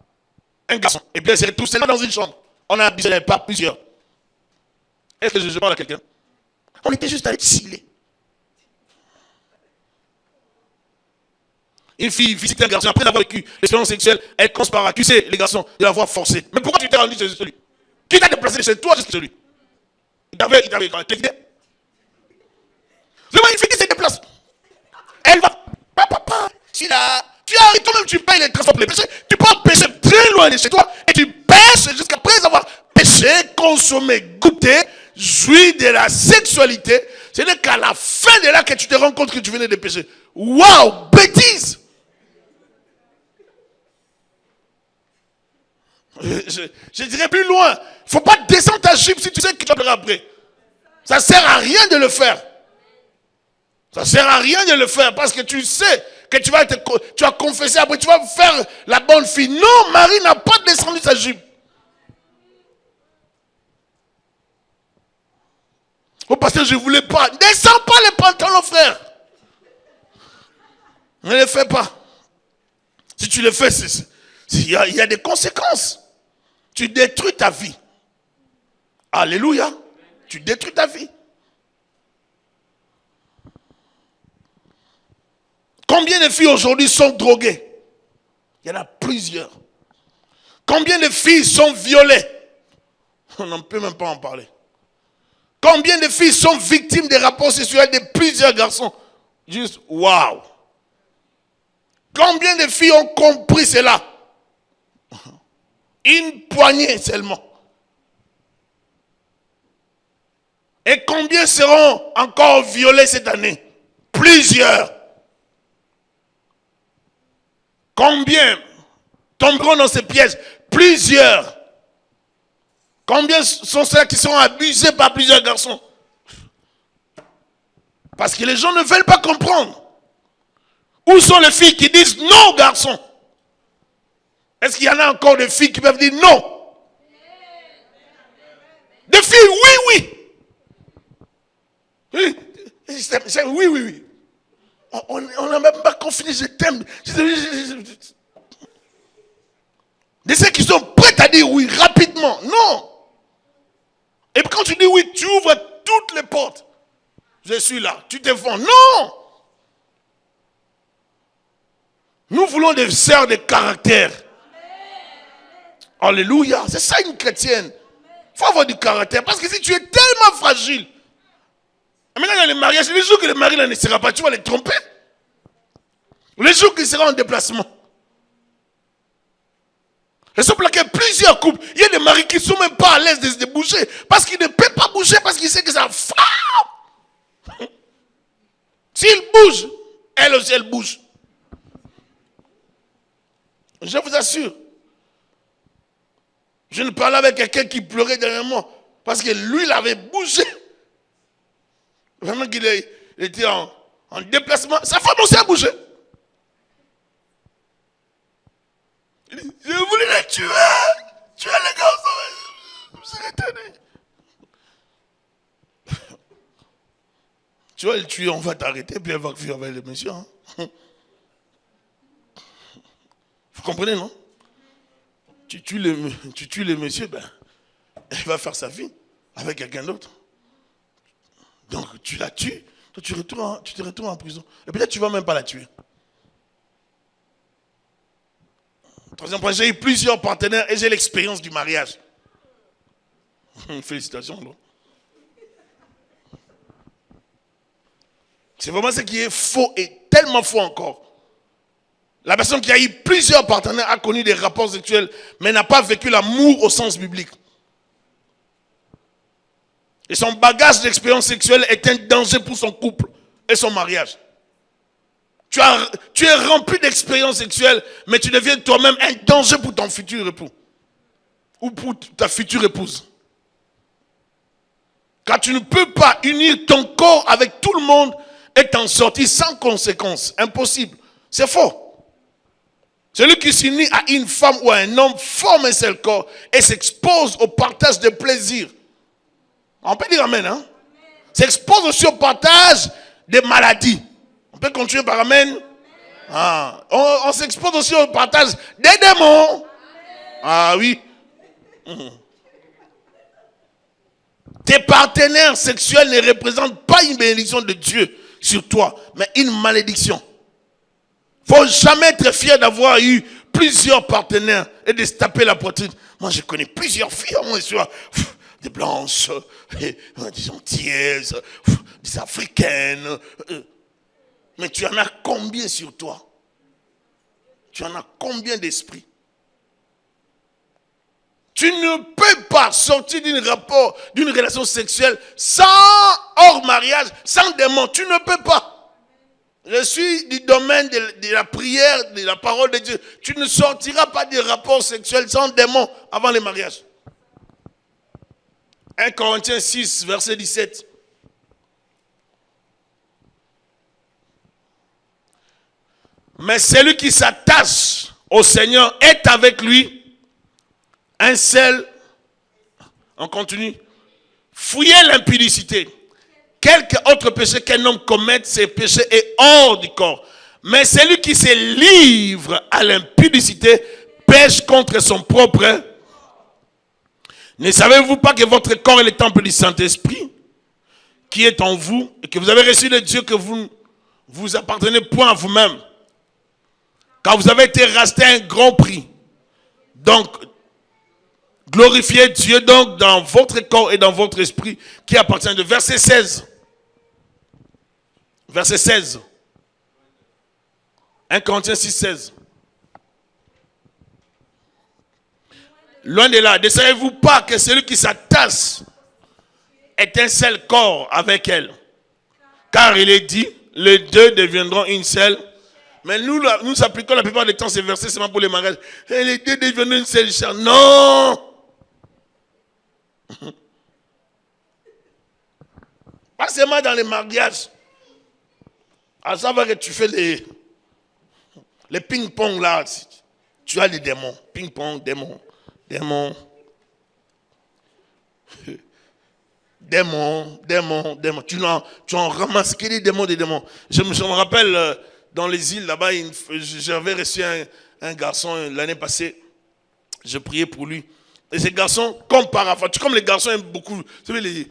A: un garçon. Et puis elle se retrouve seulement dans une chambre. On a abusé d'elle par plusieurs. Est-ce que je parle à quelqu'un? On était juste allés chiller. Une fille visite un garçon, après avoir vécu l'expérience sexuelle, elle commence par accuser les garçons de l'avoir forcé. Mais pourquoi tu t'es rendu chez celui? Qui t'a déplacé chez toi jusqu'à celui? Il t'avait téléphone. C'est moi une fille qui se déplace. Elle va. Papa, tu arrives toi-même, tu payes les transports pour les péchés. Tu peux pécher très loin de chez toi et tu pêches jusqu'après avoir péché, consommé, goûté, joui de la sexualité. Ce n'est qu'à la fin de là que tu te rends compte que tu venais de pécher. Waouh, bêtise! Je dirais plus loin. Il ne faut pas descendre ta jupe si tu sais que tu vas pleurer après. Ça ne sert à rien de le faire. Ça ne sert à rien de le faire parce que tu sais que tu vas confesser, après tu vas faire la bonne fille. Non, Marie n'a pas descendu sa jupe. Oh pasteur, je ne voulais pas. Descends pas les pantalons, frère. Ne les fais pas. Si tu le fais, il y a des conséquences. Tu détruis ta vie. Alléluia. Tu détruis ta vie. Combien de filles aujourd'hui sont droguées? Il y en a plusieurs. Combien de filles sont violées? On n'en peut même pas en parler. Combien de filles sont victimes des rapports sexuels de plusieurs garçons? Juste, waouh! Combien de filles ont compris cela? Une poignée seulement. Et combien seront encore violées cette année? Plusieurs. Combien tomberont dans ces pièges? Plusieurs. Combien sont ceux qui sont abusés par plusieurs garçons? Parce que les gens ne veulent pas comprendre. Où sont les filles qui disent non, garçon? Est-ce qu'il y en a encore des filles qui peuvent dire non? Des filles, oui, oui. Oui, oui, oui. On n'a même pas confiné, je t'aime. Des ceux qui sont prêts à dire oui rapidement. Non. Et puis quand tu dis oui, tu ouvres toutes les portes. Je suis là, tu te fends. Non. Nous voulons des sœurs de caractère. Alléluia. C'est ça une chrétienne. Il faut avoir du caractère. Parce que si tu es tellement fragile. Maintenant, dans les mariages, les jours que le mari ne sera pas, tu vas les tromper. Les jours qu'il sera en déplacement. Et c'est pour laquelle plusieurs couples, il y a des maris qui ne sont même pas à l'aise de bouger. Parce qu'ils ne peuvent pas bouger, parce qu'ils savent que ça frappe. S'il bouge, elle aussi, elle bouge. Je vous assure. Je ne parlais avec quelqu'un qui pleurait dernièrement. Parce que lui, il avait bougé. Vraiment qu'il était en déplacement. Sa femme aussi a bougé. Il dit, je voulais la tuer. Tuer les garçons. Je serais étonné. Tu vas le tuer, on va t'arrêter, puis elle va fuir avec le monsieur. Hein? Vous comprenez, non? Tu tues le monsieur, ben, elle va faire sa vie avec quelqu'un d'autre. Donc tu la tues, toi tu te retournes en prison. Et peut-être tu ne vas même pas la tuer. Troisième point, j'ai eu plusieurs partenaires et j'ai l'expérience du mariage. Félicitations, non? C'est vraiment ce qui est faux et tellement faux encore. La personne qui a eu plusieurs partenaires a connu des rapports sexuels, mais n'a pas vécu l'amour au sens biblique. Et son bagage d'expérience sexuelle est un danger pour son couple et son mariage. Tu es rempli d'expériences sexuelles, mais tu deviens toi-même un danger pour ton futur époux. Ou pour ta future épouse. Car tu ne peux pas unir ton corps avec tout le monde et t'en sortir sans conséquence. Impossible. C'est faux. Celui qui s'unit à une femme ou à un homme forme un seul corps et s'expose au partage de plaisir. On peut dire amen, hein? S'expose aussi au partage des maladies. On peut continuer par amen. Ah, on s'expose aussi au partage des démons. Ah oui. Tes partenaires sexuels ne représentent pas une bénédiction de Dieu sur toi, mais une malédiction. Il ne faut jamais être fier d'avoir eu plusieurs partenaires et de se taper la poitrine. Moi, je connais plusieurs filles, moi, des blanches, des antillaises, des africaines. Mais tu en as combien sur toi? Tu en as combien d'esprits? Tu ne peux pas sortir d'une relation sexuelle hors mariage, sans démon. Tu ne peux pas. Je suis du domaine de la prière, de la parole de Dieu. Tu ne sortiras pas des rapports sexuels sans démon avant le mariage. 1 Corinthiens 6, verset 17. Mais celui qui s'attache au Seigneur est avec lui un seul. On continue. Fouillez l'impudicité. Quelque autre péché qu'un homme commette, ce péché est hors du corps. Mais celui qui se livre à l'impudicité pêche contre son propre. Ne savez-vous pas que votre corps est le temple du Saint-Esprit qui est en vous et que vous avez reçu de Dieu, que vous vous appartenez point à vous-même, car vous avez été racheté à un grand prix. Donc, glorifiez Dieu donc dans votre corps et dans votre esprit qui appartient à Dieu. Verset 16. Verset 16. 1 Corinthiens 6, 16. Loin de là, ne savez-vous pas que celui qui s'attache est un seul corps avec elle? Car il est dit, les deux deviendront une seule. Mais nous appliquons la plupart des temps ces versets seulement pour les mariages. Et les deux deviendront une seule chair. Non! Pas seulement dans les mariages. À savoir que tu fais les ping-pong là. Tu as des démons. Ping-pong, démons. Démons. Démons. Tu en ramasses que des démons, des démons. Je me rappelle, dans les îles là-bas, j'avais reçu un garçon l'année passée. Je priais pour lui. Et ce garçon, comme les garçons aiment beaucoup, vous savez,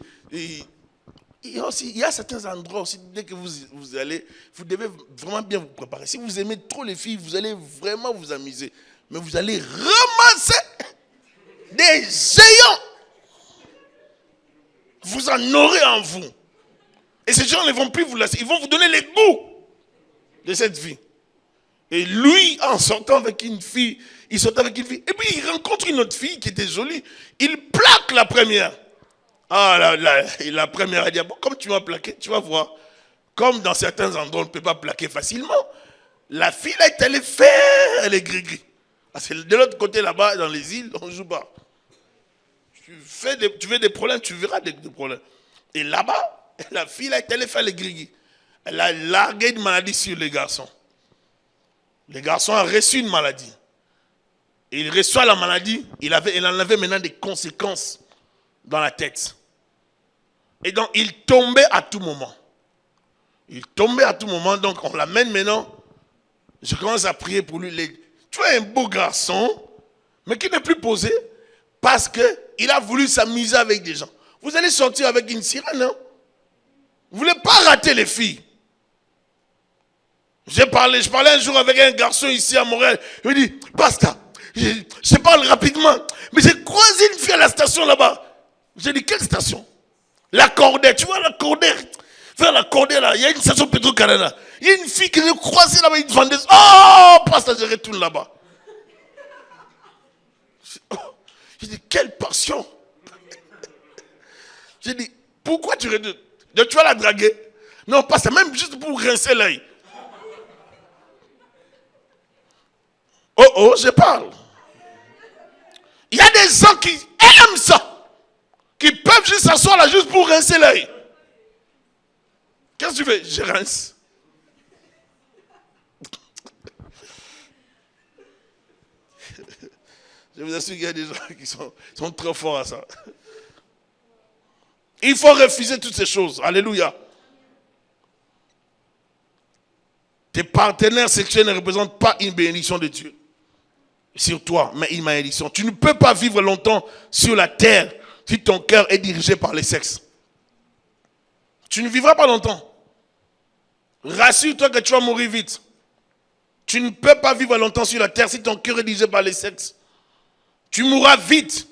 A: il y a certains endroits aussi, dès que vous allez, vous devez vraiment bien vous préparer. Si vous aimez trop les filles, vous allez vraiment vous amuser. Mais vous allez ramasser des géants. Vous en aurez en vous. Et ces gens ne vont plus vous laisser. Ils vont vous donner les goûts de cette vie. Et lui, en sortant avec une fille, il sort avec une fille. Et puis il rencontre une autre fille qui était jolie. Il plaque la première. Ah la première a dit, bon, comme tu m'as plaqué, tu vas voir. Comme dans certains endroits, on ne peut pas plaquer facilement. La fille là est allée faire les gris-gris. Parce que de l'autre côté là-bas, dans les îles, on ne joue pas. Tu fais des problèmes, tu verras des problèmes. Et là-bas, la fille là est allée faire les gris-gris. Elle a largué une maladie sur les garçons. Les garçons ont reçu une maladie. Et il reçoit la maladie, il en avait maintenant des conséquences dans la tête. Et donc, il tombait à tout moment. Il tombait à tout moment, donc on l'amène maintenant. Je commence à prier pour lui. Tu vois un beau garçon, mais qui n'est plus posé parce qu'il a voulu s'amuser avec des gens. Vous allez sortir avec une sirène, hein? Vous ne voulez pas rater les filles. Je parlais un jour avec un garçon ici à Montréal. Il me dit, Pasteur, je parle rapidement, mais j'ai croisé une fille à la station là-bas. J'ai dit, quelle station? La Cordaire. Tu vois la Cordaire? Vers la Cordaire là, il y a une station Petro-Canada. Il y a une fille que j'ai croisée là-bas, une vendeuse. Oh, Pasteur, je retourne là-bas. J'ai dit, quelle passion. J'ai dit, pourquoi tu retournes? Tu vas la draguer? Non, Pasteur, même juste pour rincer l'œil. Oh, je parle. Il y a des gens qui aiment ça, qui peuvent juste s'asseoir là juste pour rincer l'œil. Qu'est-ce que tu fais? Je rince. Je vous assure qu'il y a des gens qui sont trop forts à ça. Il faut refuser toutes ces choses. Alléluia. Tes partenaires sexuels ne représentent pas une bénédiction de Dieu sur toi, mais une malédiction. Tu ne peux pas vivre longtemps sur la terre si ton cœur est dirigé par les sexes. Tu ne vivras pas longtemps. Rassure-toi que tu vas mourir vite. Tu ne peux pas vivre longtemps sur la terre si ton cœur est dirigé par les sexes. Tu mourras vite.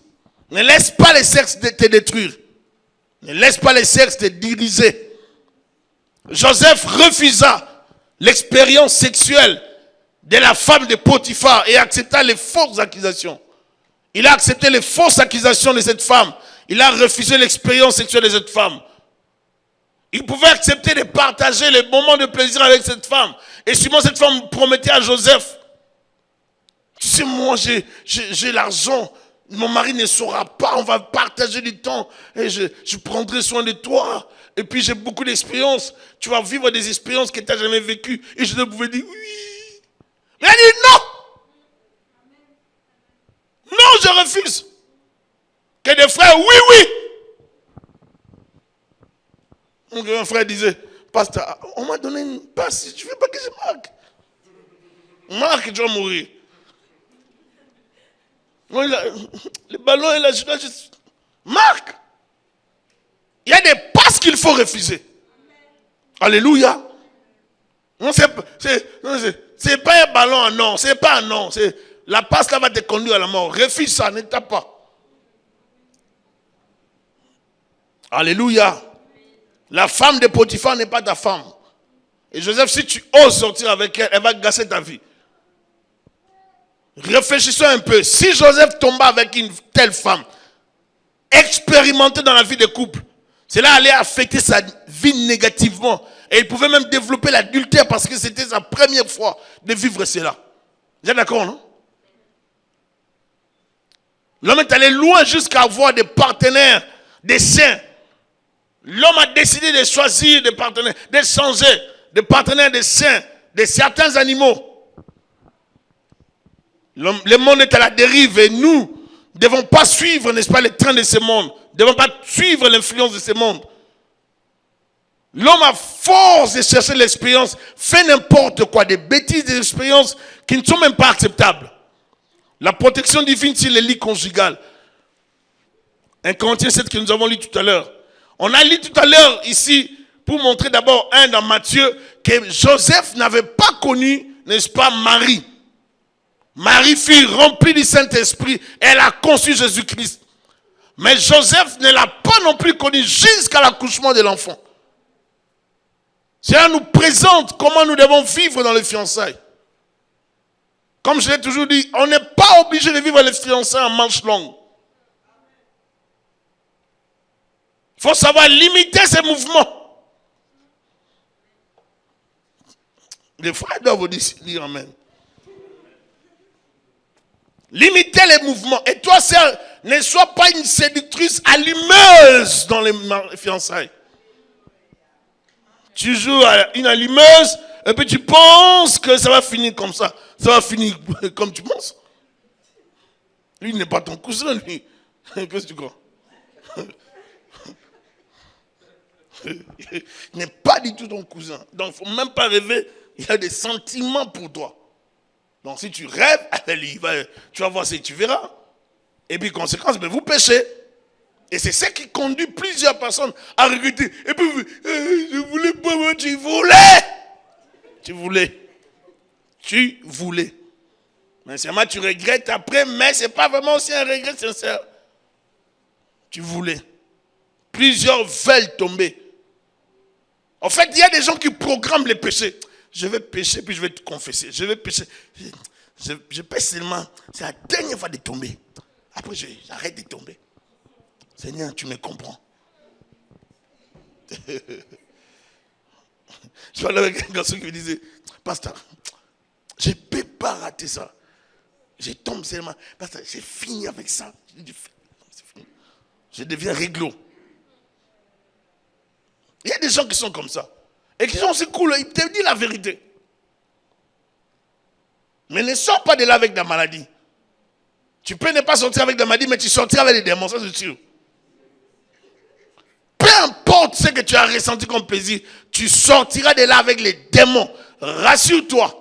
A: Ne laisse pas les sexes te détruire. Ne laisse pas les sexes te diriger. Joseph refusa l'expérience sexuelle de la femme de Potiphar et accepta les fausses accusations. Il a accepté les fausses accusations de cette femme. Il a refusé l'expérience sexuelle de cette femme. Il pouvait accepter de partager les moments de plaisir avec cette femme. Et sûrement cette femme promettait à Joseph, tu sais, moi j'ai l'argent, mon mari ne saura pas, on va partager du temps et je prendrai soin de toi. Et puis j'ai beaucoup d'expériences, tu vas vivre des expériences que tu n'as jamais vécues. Et je pouvais dire oui. refusent. Que des frères, oui, oui. Un frère disait, pasteur, on m'a donné une passe, tu ne veux pas que je marque. Marque, tu vas mourir. Le ballon est là, je dois juste... Marque. Il y a des passes qu'il faut refuser. Alléluia. Non, c'est pas un ballon, non. C'est pas un non. La passe là va te conduire à la mort. Refuse ça, ne tape pas. Alléluia. La femme de Potiphar n'est pas ta femme. Et Joseph, si tu oses sortir avec elle, elle va gâcher ta vie. Réfléchissons un peu. Si Joseph tomba avec une telle femme, expérimentée dans la vie de couple, cela allait affecter sa vie négativement. Et il pouvait même développer l'adultère parce que c'était sa première fois de vivre cela. Vous êtes d'accord, non? L'homme est allé loin jusqu'à avoir des partenaires, des saints. L'homme a décidé de choisir des partenaires, de changer des partenaires des saints, de certains animaux. Le monde est à la dérive et nous ne devons pas suivre, n'est-ce pas, le train de ce monde. Nous ne devons pas suivre l'influence de ce monde. L'homme, à force de chercher l'expérience, fait n'importe quoi, des bêtises, des expériences qui ne sont même pas acceptables. La protection divine sur les lits conjugales. 1 Corinthiens 7 que nous avons lu tout à l'heure. On a lu tout à l'heure ici, pour montrer d'abord, dans Matthieu, que Joseph n'avait pas connu, n'est-ce pas, Marie. Marie fut remplie du Saint-Esprit, elle a conçu Jésus-Christ. Mais Joseph ne l'a pas non plus connu jusqu'à l'accouchement de l'enfant. Cela nous présente comment nous devons vivre dans les fiançailles. Comme je l'ai toujours dit, on n'est pas obligé de vivre les fiançailles en manche longue. Il faut savoir limiter ces mouvements. Les frères doivent vous dire amen. Limitez les mouvements. Et toi, sœur, ne sois pas une séductrice allumeuse dans les fiançailles. Tu joues à une allumeuse et puis tu penses que ça va finir comme ça. Ça va finir comme tu penses. Lui, il n'est pas ton cousin, lui. Qu'est-ce que tu crois? Il n'est pas du tout ton cousin. Donc, il ne faut même pas rêver. Il a des sentiments pour toi. Donc, si tu rêves, tu vas voir si tu verras. Et puis, conséquence, vous péchez. Et c'est ce qui conduit plusieurs personnes à regretter. Et puis, je voulais pas, moi, tu voulais. Tu voulais. Tu voulais. Mais seulement tu regrettes après, mais ce n'est pas vraiment aussi un regret sincère. Tu voulais. Plusieurs veulent tomber. En fait, il y a des gens qui programment les péchés. Je vais pécher, puis je vais te confesser. Je vais pécher. Je pêche seulement. C'est la dernière fois de tomber. Après, j'arrête de tomber. Seigneur, tu me comprends. Je parlais avec un garçon qui me disait, pasteur, je ne peux pas rater ça. Je tombe seulement. Pasteur, j'ai fini avec ça. Je deviens réglo. Il y a des gens qui sont comme ça. Et qui sont aussi cool, ils te disent la vérité. Mais ne sors pas de là avec la maladie. Tu peux ne pas sortir avec la maladie, mais tu sortiras avec les démons, ça c'est sûr. Peu importe ce que tu as ressenti comme plaisir, tu sortiras de là avec les démons. Rassure-toi.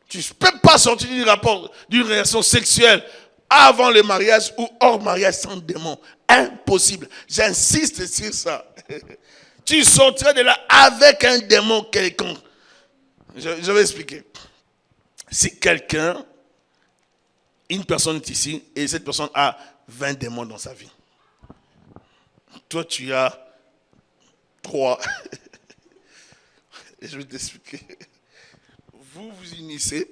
A: Tu ne peux pas sortir du rapport, d'une relation sexuelle avant le mariage ou hors mariage sans démon. Impossible. J'insiste sur ça. Tu sortiras de là avec un démon quelconque. Je vais expliquer. Si quelqu'un, une personne est ici et cette personne a 20 démons dans sa vie. Toi, tu as 3. Et je vais t'expliquer. Vous vous unissez.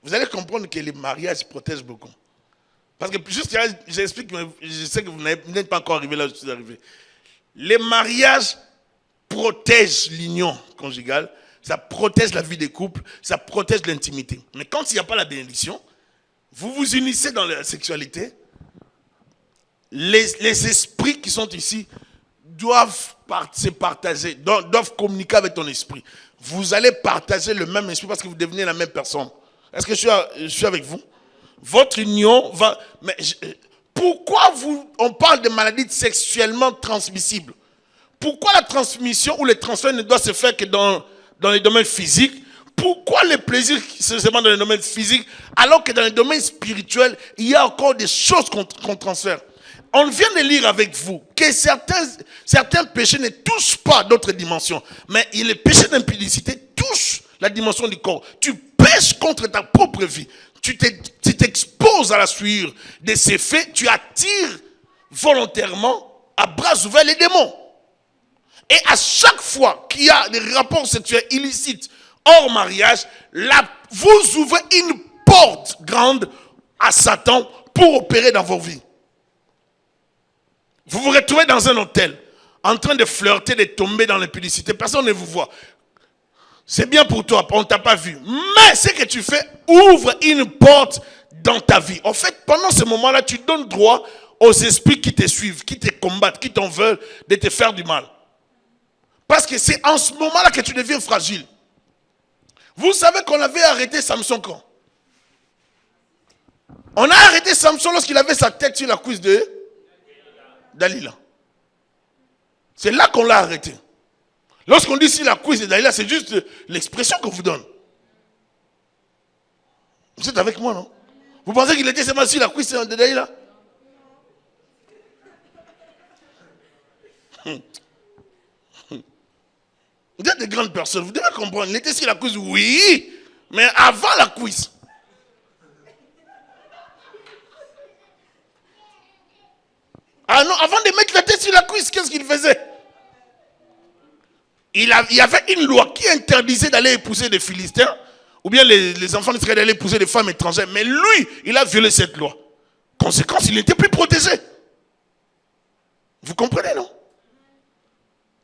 A: Vous allez comprendre que les mariages protègent beaucoup. Parce que juste là, j'explique, mais je sais que vous n'êtes pas encore arrivé là où je suis arrivé. Les mariages protègent l'union conjugale, ça protège la vie des couples, ça protège l'intimité. Mais quand il n'y a pas la bénédiction, vous vous unissez dans la sexualité, les esprits qui sont ici doivent se partager, doivent communiquer avec ton esprit. Vous allez partager le même esprit parce que vous devenez la même personne. Est-ce que je suis avec vous? votre union va... Mais pourquoi on parle de maladies sexuellement transmissibles? Pourquoi la transmission ou le transfert ne doit se faire que dans les domaines physiques? Pourquoi le plaisir seulement dans les domaines physiques, alors que dans les domaines spirituels, il y a encore des choses qu'on transfère? On vient de lire avec vous que certains péchés ne touchent pas d'autres dimensions. Mais les péchés d'impudicité touchent la dimension du corps. Tu pèches contre ta propre vie. Tu t'exposes à la sueur de ces faits. Tu attires volontairement à bras ouverts les démons. Et à chaque fois qu'il y a des rapports sexuels illicites hors mariage, vous ouvrez une porte grande à Satan pour opérer dans vos vies. Vous vous retrouvez dans un hôtel, en train de flirter, de tomber dans l'impudicité. Personne ne vous voit. C'est bien pour toi, on ne t'a pas vu. Mais ce que tu fais ouvre une porte dans ta vie. En fait, pendant ce moment-là, tu donnes droit aux esprits qui te suivent, qui te combattent, qui t'en veulent de te faire du mal. Parce que c'est en ce moment-là que tu deviens fragile. Vous savez qu'on avait arrêté Samson quand? On a arrêté Samson lorsqu'il avait sa tête sur la cuisse de Dalila. C'est là qu'on l'a arrêté. Lorsqu'on dit sur la cuisse de Dalila, c'est juste l'expression qu'on vous donne. Vous êtes avec moi, non? Vous pensez qu'il était seulement sur la cuisse de Dalila? Vous êtes des grandes personnes, vous devez comprendre. Il était sur la cuisse, oui, mais avant la cuisse. Ah non, avant de mettre la tête sur la cuisse, qu'est-ce qu'il faisait? Il y avait une loi qui interdisait d'aller épouser des Philistins, ou bien les enfants d'Israël d'aller épouser des femmes étrangères. Mais lui, il a violé cette loi. Conséquence, il n'était plus protégé. Vous comprenez, non?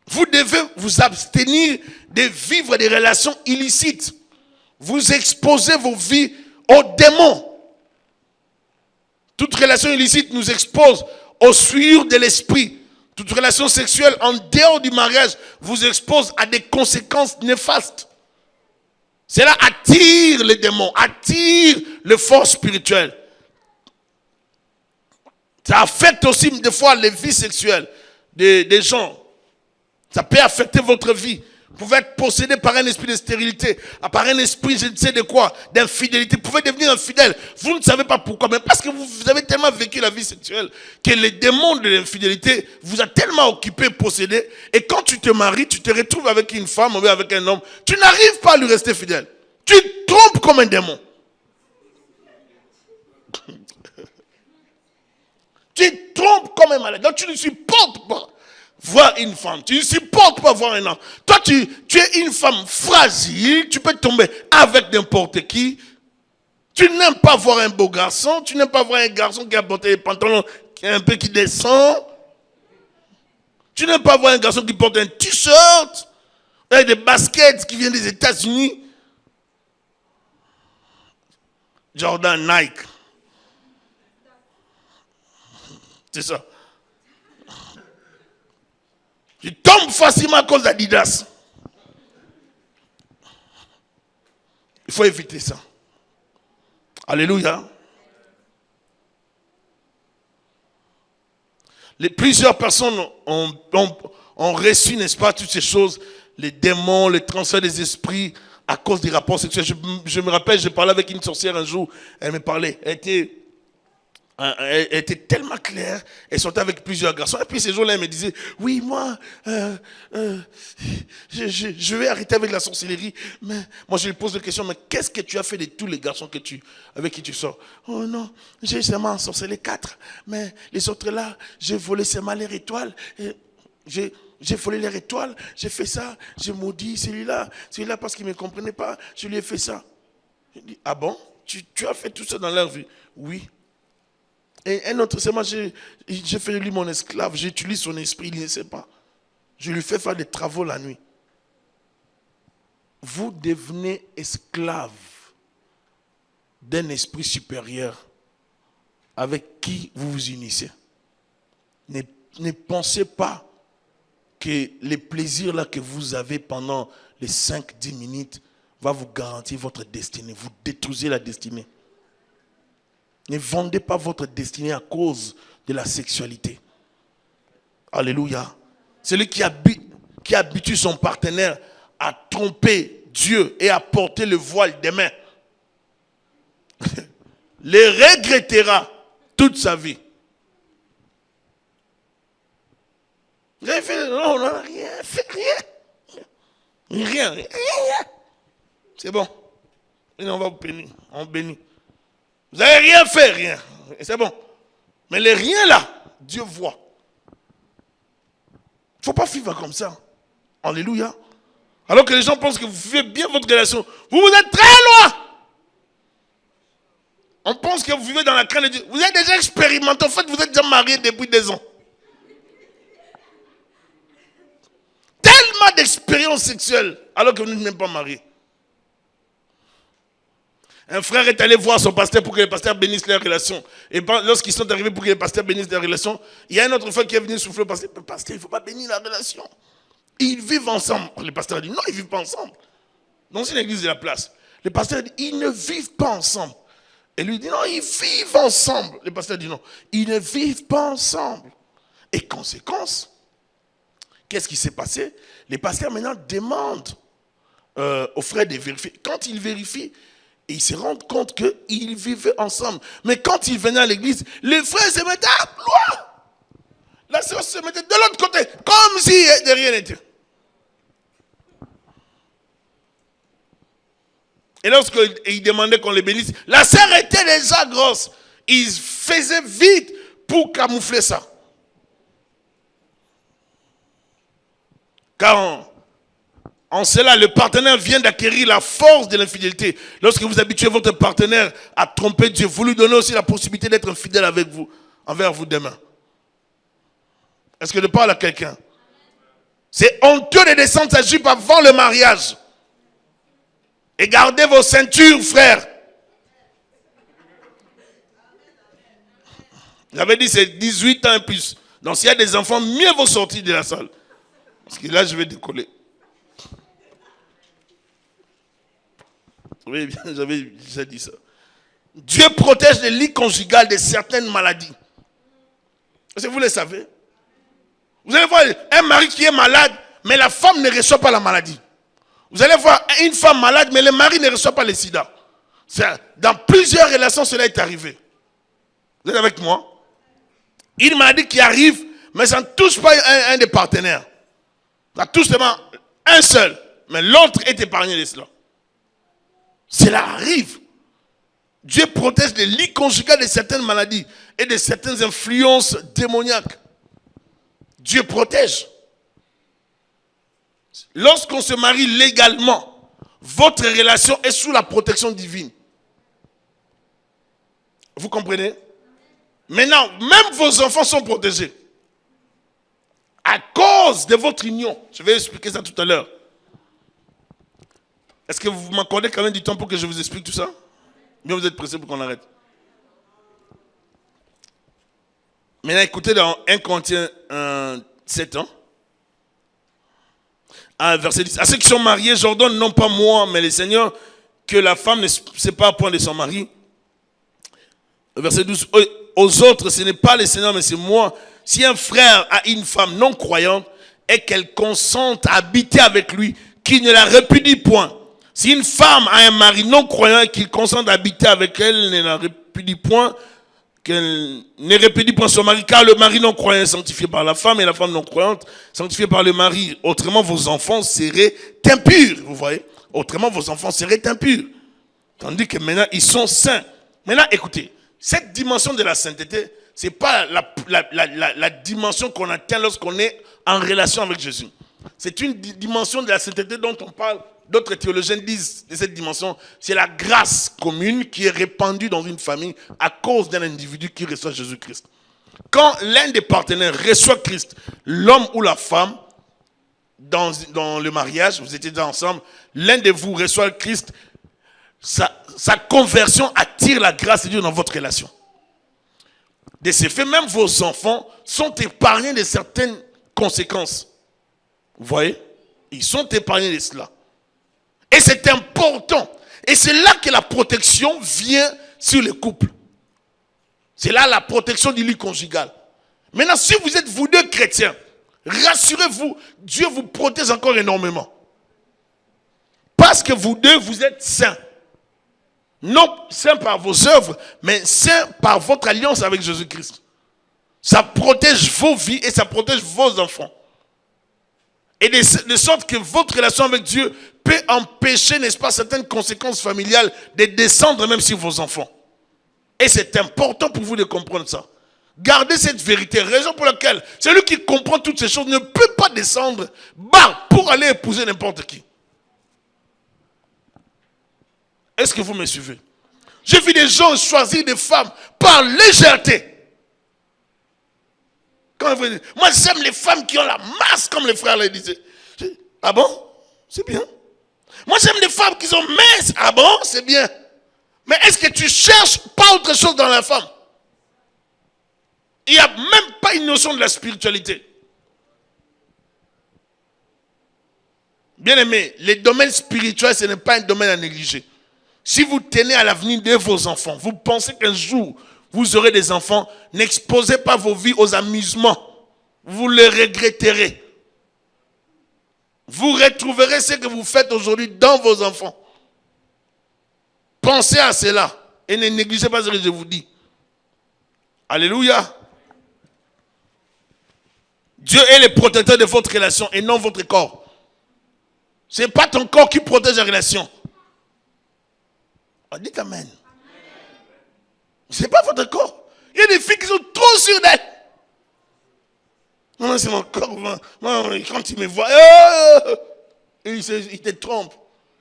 A: Vous devez vous abstenir de vivre des relations illicites. Vous exposez vos vies aux démons. Toute relation illicite nous expose aux souillures de l'esprit. Toute relation sexuelle en dehors du mariage vous expose à des conséquences néfastes. Cela attire les démons, attire les forces spirituelles. Ça affecte aussi des fois les vies sexuelles des gens. Ça peut affecter votre vie. Vous pouvez être possédé par un esprit de stérilité, par un esprit, je ne sais de quoi, d'infidélité. Vous pouvez devenir infidèle. Vous ne savez pas pourquoi, mais parce que vous avez tellement vécu la vie sexuelle que les démons de l'infidélité vous a tellement occupé, possédé. Et quand tu te maries, tu te retrouves avec une femme ou avec un homme, tu n'arrives pas à lui rester fidèle. Tu te trompes comme un démon. Tu te trompes comme un malade. Donc tu ne supportes pas voir une femme. Tu ne supportes pas voir un homme. Toi, tu es une femme fragile. Tu peux tomber avec n'importe qui. Tu n'aimes pas voir un beau garçon. Tu n'aimes pas voir un garçon qui a porté des pantalons qui descend. Tu n'aimes pas voir un garçon qui porte un t-shirt avec des baskets qui viennent des États-Unis. Jordan, Nike. C'est ça. Tu tombes facilement à cause d'Adidas. Il faut éviter ça. Alléluia. Plusieurs personnes ont reçu, n'est-ce pas, toutes ces choses, les démons, les transferts des esprits, à cause des rapports sexuels. Je me rappelle, je parlais avec une sorcière un jour, elle me parlait, elle était tellement claire, elle sortait avec plusieurs garçons. Et puis ces jours-là, elle me disait, oui, moi, je vais arrêter avec la sorcellerie. Mais moi, je lui pose la question, mais qu'est-ce que tu as fait de tous les garçons avec qui tu sors? Oh non, j'ai seulement ensorcelé 4. Mais les autres là, j'ai volé seulement leur étoile. J'ai volé leur étoile, j'ai fait ça, j'ai maudit celui-là parce qu'il ne me comprenait pas, je lui ai fait ça. Je dis, ah bon? Tu as fait tout ça dans leur vie? Oui. Et un autre, c'est moi, j'ai fait de lui mon esclave, j'utilise son esprit, il ne sait pas. Je lui fais faire des travaux la nuit. Vous devenez esclave d'un esprit supérieur avec qui vous vous unissez. Ne pensez pas que les plaisirs là que vous avez pendant les 5-10 minutes va vous garantir votre destinée. Vous détruisez la destinée. Ne vendez pas votre destinée à cause de la sexualité. Alléluia. Celui qui habitue son partenaire à tromper Dieu et à porter le voile des mains, le regrettera toute sa vie. Vous avez fait, non, on n'a rien fait, rien. C'est bon. Et on va vous bénir, on bénit. Vous n'avez rien fait, rien. C'est bon. Mais les rien là, Dieu voit. Il ne faut pas vivre comme ça. Alléluia. Alors que les gens pensent que vous vivez bien votre relation. Vous êtes très loin. On pense que vous vivez dans la crainte de Dieu. Vous êtes déjà expérimenté. En fait, vous êtes déjà marié depuis 2 ans. Tellement d'expériences sexuelles alors que vous n'êtes même pas marié. Un frère est allé voir son pasteur pour que le pasteur bénisse leur relation. Et lorsqu'ils sont arrivés pour que le pasteur bénisse leur relation, il y a un autre frère qui est venu souffler au pasteur. Pasteur, il ne faut pas bénir la relation. Ils vivent ensemble. Le pasteur dit non, ils ne vivent pas ensemble. Dans une église de la place. Le pasteur dit ils ne vivent pas ensemble. Et lui dit non, ils vivent ensemble. Le pasteur dit non, ils ne vivent pas ensemble. Et conséquence, qu'est-ce qui s'est passé? Les pasteurs maintenant demandent aux frères de vérifier. Quand ils vérifient, ils se rendent compte qu'ils vivaient ensemble. Mais quand ils venaient à l'église, les frères se mettaient à loin. La sœur se mettait de l'autre côté, comme si de rien n'était. Et lorsqu'ils demandaient qu'on les bénisse, la sœur était déjà grosse. Ils faisaient vite pour camoufler ça. Car en cela, le partenaire vient d'acquérir la force de l'infidélité. Lorsque vous habituez votre partenaire à tromper Dieu, vous lui donnez aussi la possibilité d'être infidèle avec vous, envers vous demain. Est-ce que je parle à quelqu'un? C'est honteux de descendre sa jupe avant le mariage. Et gardez vos ceintures, frères. J'avais dit c'est 18 ans et plus. Donc s'il y a des enfants, mieux vaut sortir de la salle. Parce que là, je vais décoller. Oui, bien, j'avais déjà dit ça. Dieu protège les lits conjugales de certaines maladies. Est-ce que vous le savez? Vous allez voir un mari qui est malade, mais la femme ne reçoit pas la maladie. Vous allez voir une femme malade, mais le mari ne reçoit pas le sida. Dans plusieurs relations, cela est arrivé. Vous êtes avec moi? Une maladie qui arrive, mais ça ne touche pas un des partenaires. Ça touche seulement un seul, mais l'autre est épargné de cela. Cela arrive. Dieu protège les lits conjugaux de certaines maladies et de certaines influences démoniaques. Dieu protège. Lorsqu'on se marie légalement, votre relation est sous la protection divine. Vous comprenez? Maintenant, même vos enfants sont protégés. À cause de votre union. Je vais expliquer ça tout à l'heure. Est-ce que vous m'accordez quand même du temps pour que je vous explique tout ça? Bien, vous êtes pressé pour qu'on arrête. Maintenant, écoutez dans 1 Corinthiens 7 ans. Verset 10. À ceux qui sont mariés, j'ordonne non pas moi, mais le Seigneur, que la femme ne se sépare point de son mari. Verset 12. Aux autres, ce n'est pas le Seigneur, mais c'est moi. Si un frère a une femme non croyante et qu'elle consente à habiter avec lui, qu'il ne la répudie point. Si une femme a un mari non croyant et qu'il consente à habiter avec elle, ne la répudie point, qu'elle ne répudie point son mari, car le mari non croyant est sanctifié par la femme et la femme non croyante sanctifiée par le mari. Autrement, vos enfants seraient impurs. Vous voyez? Autrement, vos enfants seraient impurs. Tandis que maintenant, ils sont saints. Maintenant, écoutez, cette dimension de la sainteté, ce n'est pas la dimension qu'on atteint lorsqu'on est en relation avec Jésus. C'est une dimension de la sainteté dont on parle. D'autres théologiens disent de cette dimension, c'est la grâce commune qui est répandue dans une famille à cause d'un individu qui reçoit Jésus-Christ. Quand l'un des partenaires reçoit Christ, l'homme ou la femme, dans le mariage, vous étiez déjà ensemble, l'un de vous reçoit Christ, sa conversion attire la grâce de Dieu dans votre relation. De ce fait, même vos enfants sont épargnés de certaines conséquences. Vous voyez? Ils sont épargnés de cela. Et c'est important. Et c'est là que la protection vient sur les couples. C'est là la protection du lit conjugal. Maintenant, si vous êtes vous deux chrétiens, rassurez-vous, Dieu vous protège encore énormément. Parce que vous deux, vous êtes saints. Non saints par vos œuvres, mais saints par votre alliance avec Jésus-Christ. Ça protège vos vies et ça protège vos enfants. Et de sorte que votre relation avec Dieu peut empêcher, n'est-ce pas, certaines conséquences familiales de descendre même sur vos enfants. Et c'est important pour vous de comprendre ça. Gardez cette vérité, raison pour laquelle celui qui comprend toutes ces choses ne peut pas descendre bas pour aller épouser n'importe qui. Est-ce que vous me suivez? J'ai vu des gens choisir des femmes par légèreté. Moi j'aime les femmes qui ont la masse, comme les frères le disaient. Ah bon? C'est bien. Moi j'aime les femmes qui sont minces. Ah bon? C'est bien. Mais est-ce que tu cherches pas autre chose dans la femme? Il n'y a même pas une notion de la spiritualité. Bien aimé, les domaines spirituels, ce n'est pas un domaine à négliger. Si vous tenez à l'avenir de vos enfants, vous pensez qu'un jour, vous aurez des enfants, n'exposez pas vos vies aux amusements. Vous le regretterez. Vous retrouverez ce que vous faites aujourd'hui dans vos enfants. Pensez à cela et ne négligez pas ce que je vous dis. Alléluia. Dieu est le protecteur de votre relation et non votre corps. Ce n'est pas ton corps qui protège la relation. Oh, dites Amen. Ce n'est pas votre corps. Il y a des filles qui sont trop sûres d'elles. Non, c'est mon corps. Quand il me voit, il te trompe.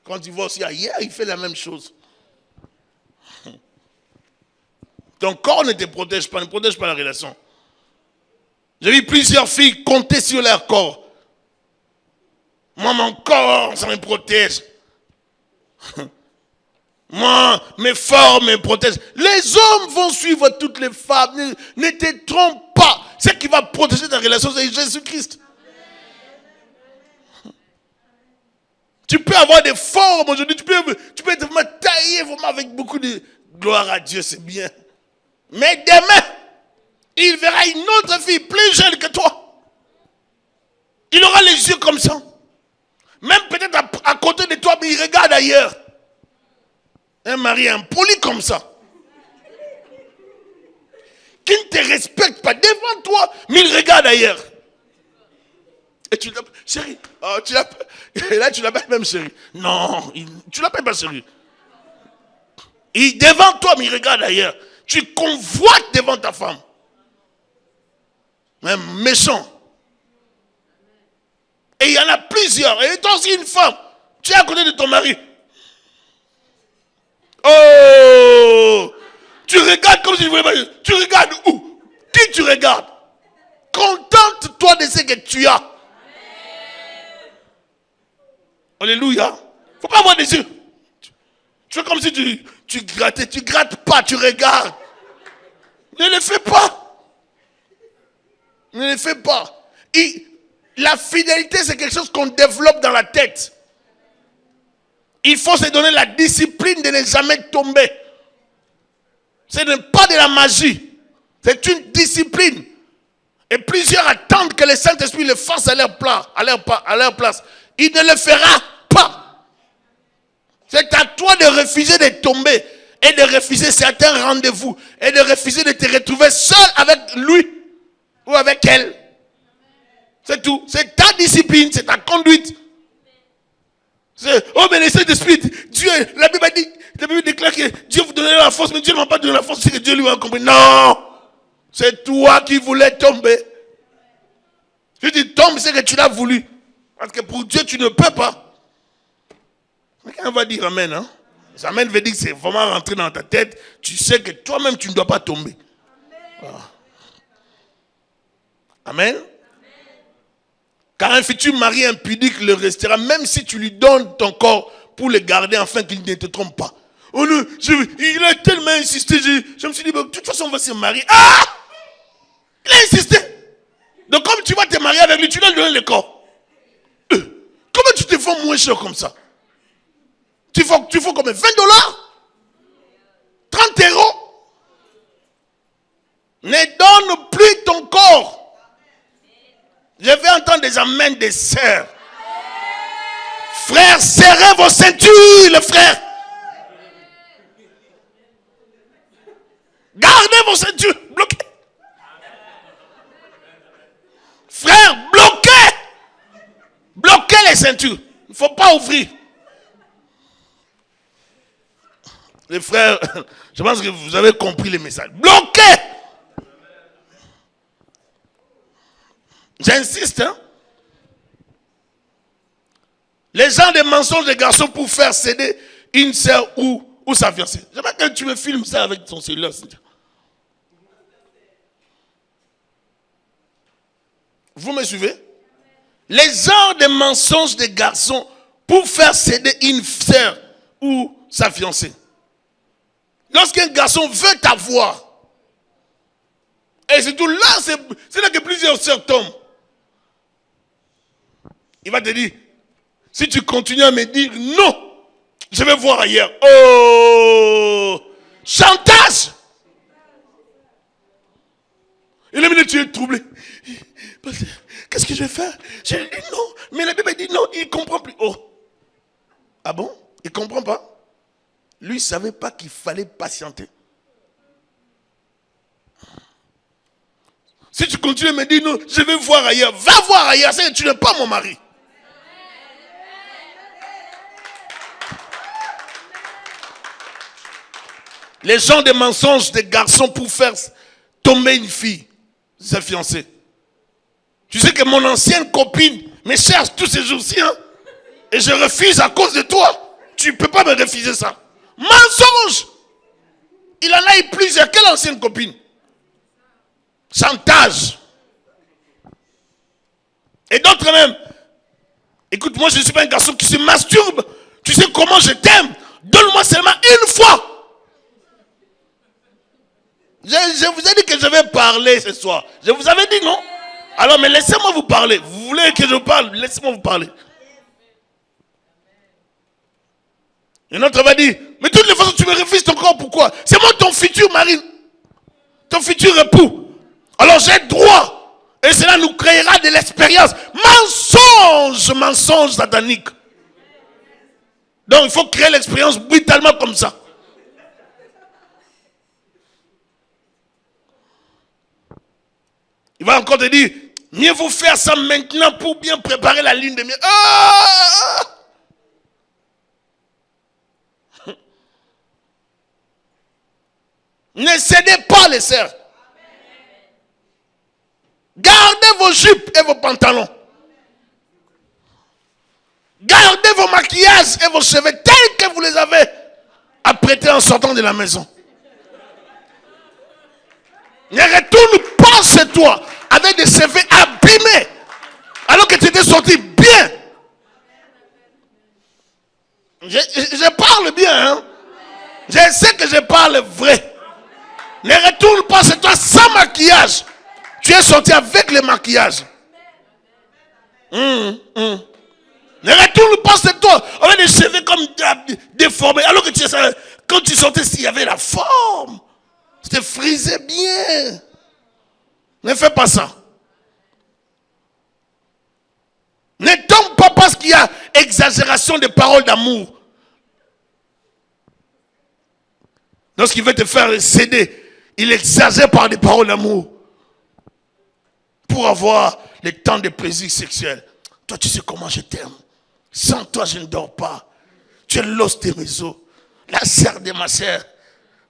A: Quand il voit aussi ailleurs, il fait la même chose. Ton corps ne te protège pas, ne protège pas la relation. J'ai vu plusieurs filles compter sur leur corps. Moi, mon corps, ça me protège. Moi, mes formes me protègent. Les hommes vont suivre toutes les femmes. Ne te trompe pas. Ce qui va protéger ta relation, c'est Jésus-Christ. Tu peux avoir des formes aujourd'hui. Tu peux être vraiment taillé vraiment avec beaucoup de gloire à Dieu, c'est bien. Mais demain, il verra une autre fille plus jeune que toi. Il aura les yeux comme ça. Même peut-être à côté de toi, mais il regarde ailleurs. Un mari impoli comme ça. Qui ne te respecte pas devant toi, mais il regarde ailleurs. Et tu l'appelles, chérie. Oh, et là, tu l'appelles même chérie. Non, tu l'appelles pas chérie. Il devant toi, mais il regarde ailleurs. Tu convoites devant ta femme. Un méchant. Et il y en a plusieurs. Et toi aussi une femme. Tu es à côté de ton mari. Oh! Tu regardes comme si tu voulais pas. Tu regardes où? Qui tu regardes? Contente-toi de ce que tu as. Alléluia. Il ne faut pas avoir des yeux. Tu fais comme si tu grattais. Tu ne grattes pas, tu regardes. Ne le fais pas. Ne le fais pas. La fidélité, c'est quelque chose qu'on développe dans la tête. Il faut se donner la discipline de ne jamais tomber. Ce n'est pas de la magie. C'est une discipline. Et plusieurs attendent que le Saint-Esprit le fasse à leur place. Il ne le fera pas. C'est à toi de refuser de tomber et de refuser certains rendez-vous et de refuser de te retrouver seul avec lui ou avec elle. C'est tout. C'est ta discipline, c'est ta conduite. Oh, mais le Saint-Esprit, Dieu, la Bible déclare que Dieu vous donnait la force, mais Dieu ne m'a pas donné la force, c'est que Dieu lui a compris. Non! C'est toi qui voulais tomber. Si tu tombes, c'est que tu l'as voulu. Parce que pour Dieu, tu ne peux pas. Mais quand on va dire Amen, hein? Amen veut dire que c'est vraiment rentré dans ta tête. Tu sais que toi-même, tu ne dois pas tomber. Amen. Amen. Car un futur mari impudique le restera, même si tu lui donnes ton corps pour le garder afin qu'il ne te trompe pas. Oh non, il a tellement insisté, je me suis dit, de toute façon, on va se marier. Ah! Il a insisté. Donc, comme tu vas te marier avec lui, tu dois lui donner le corps. Comment tu te vends moins cher comme ça? Tu faut combien? $20? 30 €? Ne donne plus ton corps. Je vais entendre des amens des sœurs. Frères, serrez vos ceintures, les frères. Gardez vos ceintures. Bloquez. Frères, bloquez. Bloquez les ceintures. Il ne faut pas ouvrir. Les frères, je pense que vous avez compris le message. Bloquez. J'insiste, hein. Les gens des mensonges des garçons pour faire céder une sœur ou sa fiancée. J'aimerais que tu me filmes ça avec ton cellulaire. Vous me suivez? Les gens des mensonges des garçons pour faire céder une sœur ou sa fiancée. Lorsqu'un garçon veut t'avoir, et c'est tout là, c'est là que plusieurs sœurs tombent. Il va te dire, si tu continues à me dire non, je vais voir ailleurs. Oh! Chantage! Et là, tu es troublé. Qu'est-ce que je vais faire? Je lui dis non. Mais la Bible dit non, il ne comprend plus. Oh! Ah bon? Il ne comprend pas? Lui, il ne savait pas qu'il fallait patienter. Si tu continues à me dire non, je vais voir ailleurs. Va voir ailleurs, c'est que tu n'es pas mon mari. Les gens des mensonges des garçons pour faire tomber une fille, sa fiancée. Tu sais que mon ancienne copine me cherche tous ces jours-ci, hein, et je refuse à cause de toi. Tu ne peux pas me refuser ça. Mensonge! Il en a eu plusieurs. Quelle ancienne copine? Chantage. Et d'autres même. Écoute, moi je ne suis pas un garçon qui se masturbe. Tu sais comment je t'aime? Donne-moi seulement une fois. Je vous ai dit que je vais parler ce soir. Je vous avais dit non? Alors, mais laissez-moi vous parler. Vous voulez que je parle? Laissez-moi vous parler. Et l'autre va dire, mais de toutes les façons, tu me refuses ton corps, pourquoi? C'est moi ton futur mari. Ton futur époux. Alors, j'ai droit. Et cela nous créera de l'expérience. Mensonge satanique. Donc, il faut créer l'expérience brutalement comme ça. Il va encore te dire, mieux vous faire ça maintenant pour bien préparer la lune de miel. Ne cédez pas les sœurs. Gardez vos jupes et vos pantalons. Gardez vos maquillages et vos cheveux tels que vous les avez apprêtés en sortant de la maison. Ne retourne pas chez toi avec des cheveux abîmés alors que tu étais sorti bien. Je parle bien, hein? Je sais que je parle vrai. Ne retourne pas chez toi sans maquillage. Tu es sorti avec le maquillage. Ne retourne pas chez toi avec des cheveux comme déformés alors que quand tu sortais, il y avait la forme. C'était frisé bien. Ne fais pas ça. Ne tombe pas parce qu'il y a exagération de paroles d'amour. Lorsqu'il veut te faire céder, il exagère par des paroles d'amour. Pour avoir le temps de plaisir sexuel. Toi, tu sais comment je t'aime. Sans toi, je ne dors pas. Tu es l'os de mes os. La chair de ma chair.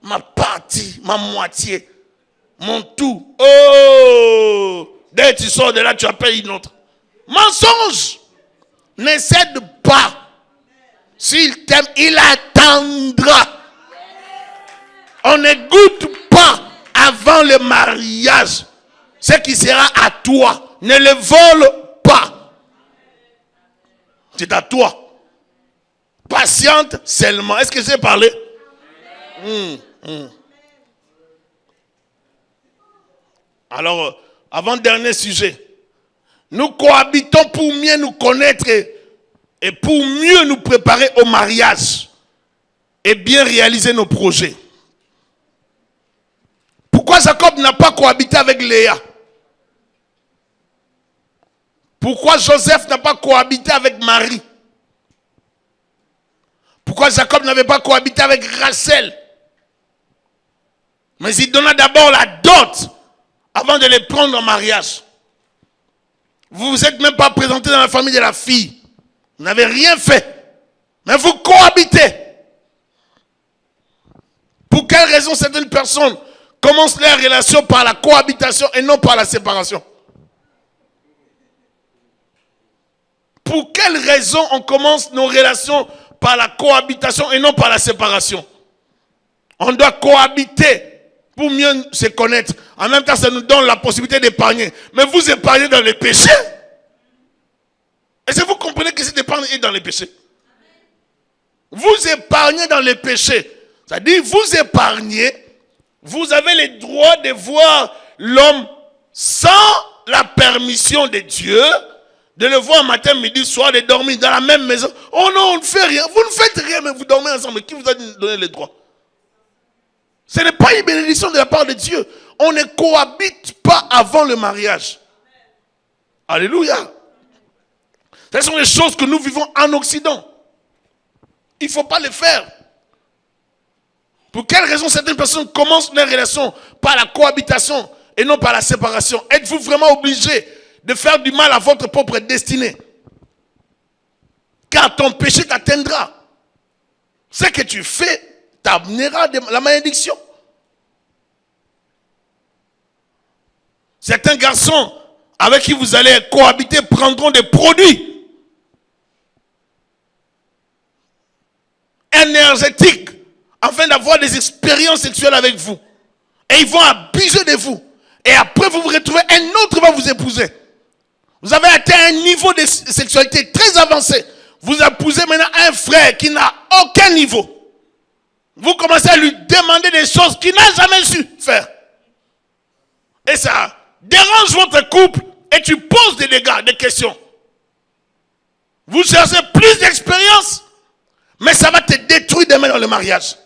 A: Ma partie, ma moitié. Mon tout. Oh! Dès que tu sors de là, tu appelles une autre. Mensonge! Ne cède pas. S'il t'aime, il attendra. On ne goûte pas avant le mariage. Ce qui sera à toi. Ne le vole pas. C'est à toi. Patiente seulement. Est-ce que j'ai parlé? Alors, avant-dernier sujet. Nous cohabitons pour mieux nous connaître et pour mieux nous préparer au mariage et bien réaliser nos projets. Pourquoi Jacob n'a pas cohabité avec Léa? Pourquoi Joseph n'a pas cohabité avec Marie? Pourquoi Jacob n'avait pas cohabité avec Rachel? Mais il donna d'abord la dot avant de les prendre en mariage. Vous ne vous êtes même pas présenté dans la famille de la fille. Vous n'avez rien fait. Mais vous cohabitez. Pour quelle raison certaines personnes commencent leur relation par la cohabitation et non par la séparation? Pour quelle raison on commence nos relations par la cohabitation et non par la séparation? On doit cohabiter pour mieux se connaître. En même temps, ça nous donne la possibilité d'épargner. Mais vous épargnez dans les péchés. Est-ce que vous comprenez que cette épargne est dans les péchés? Vous épargnez dans les péchés. C'est-à-dire, vous épargnez, vous avez le droit de voir l'homme sans la permission de Dieu, de le voir matin, midi, soir, de dormir dans la même maison. Oh non, on ne fait rien. Vous ne faites rien, mais vous dormez ensemble. Qui vous a donné le droit? Ce n'est pas une bénédiction de la part de Dieu. On ne cohabite pas avant le mariage. Alléluia. Ce sont les choses que nous vivons en Occident. Il ne faut pas les faire. Pour quelle raison certaines personnes commencent leur relation par la cohabitation et non par la séparation? Êtes-vous vraiment obligé de faire du mal à votre propre destinée? Car ton péché t'atteindra. Ce que tu fais t'amènera la malédiction. Certains garçons avec qui vous allez cohabiter prendront des produits énergétiques afin d'avoir des expériences sexuelles avec vous. Et ils vont abuser de vous. Et après, vous vous retrouvez, un autre va vous épouser. Vous avez atteint un niveau de sexualité très avancé. Vous épousez maintenant un frère qui n'a aucun niveau. Vous commencez à lui demander des choses qu'il n'a jamais su faire. Et ça dérange votre couple et tu poses des dégâts, des questions. Vous cherchez plus d'expérience, mais ça va te détruire demain dans le mariage.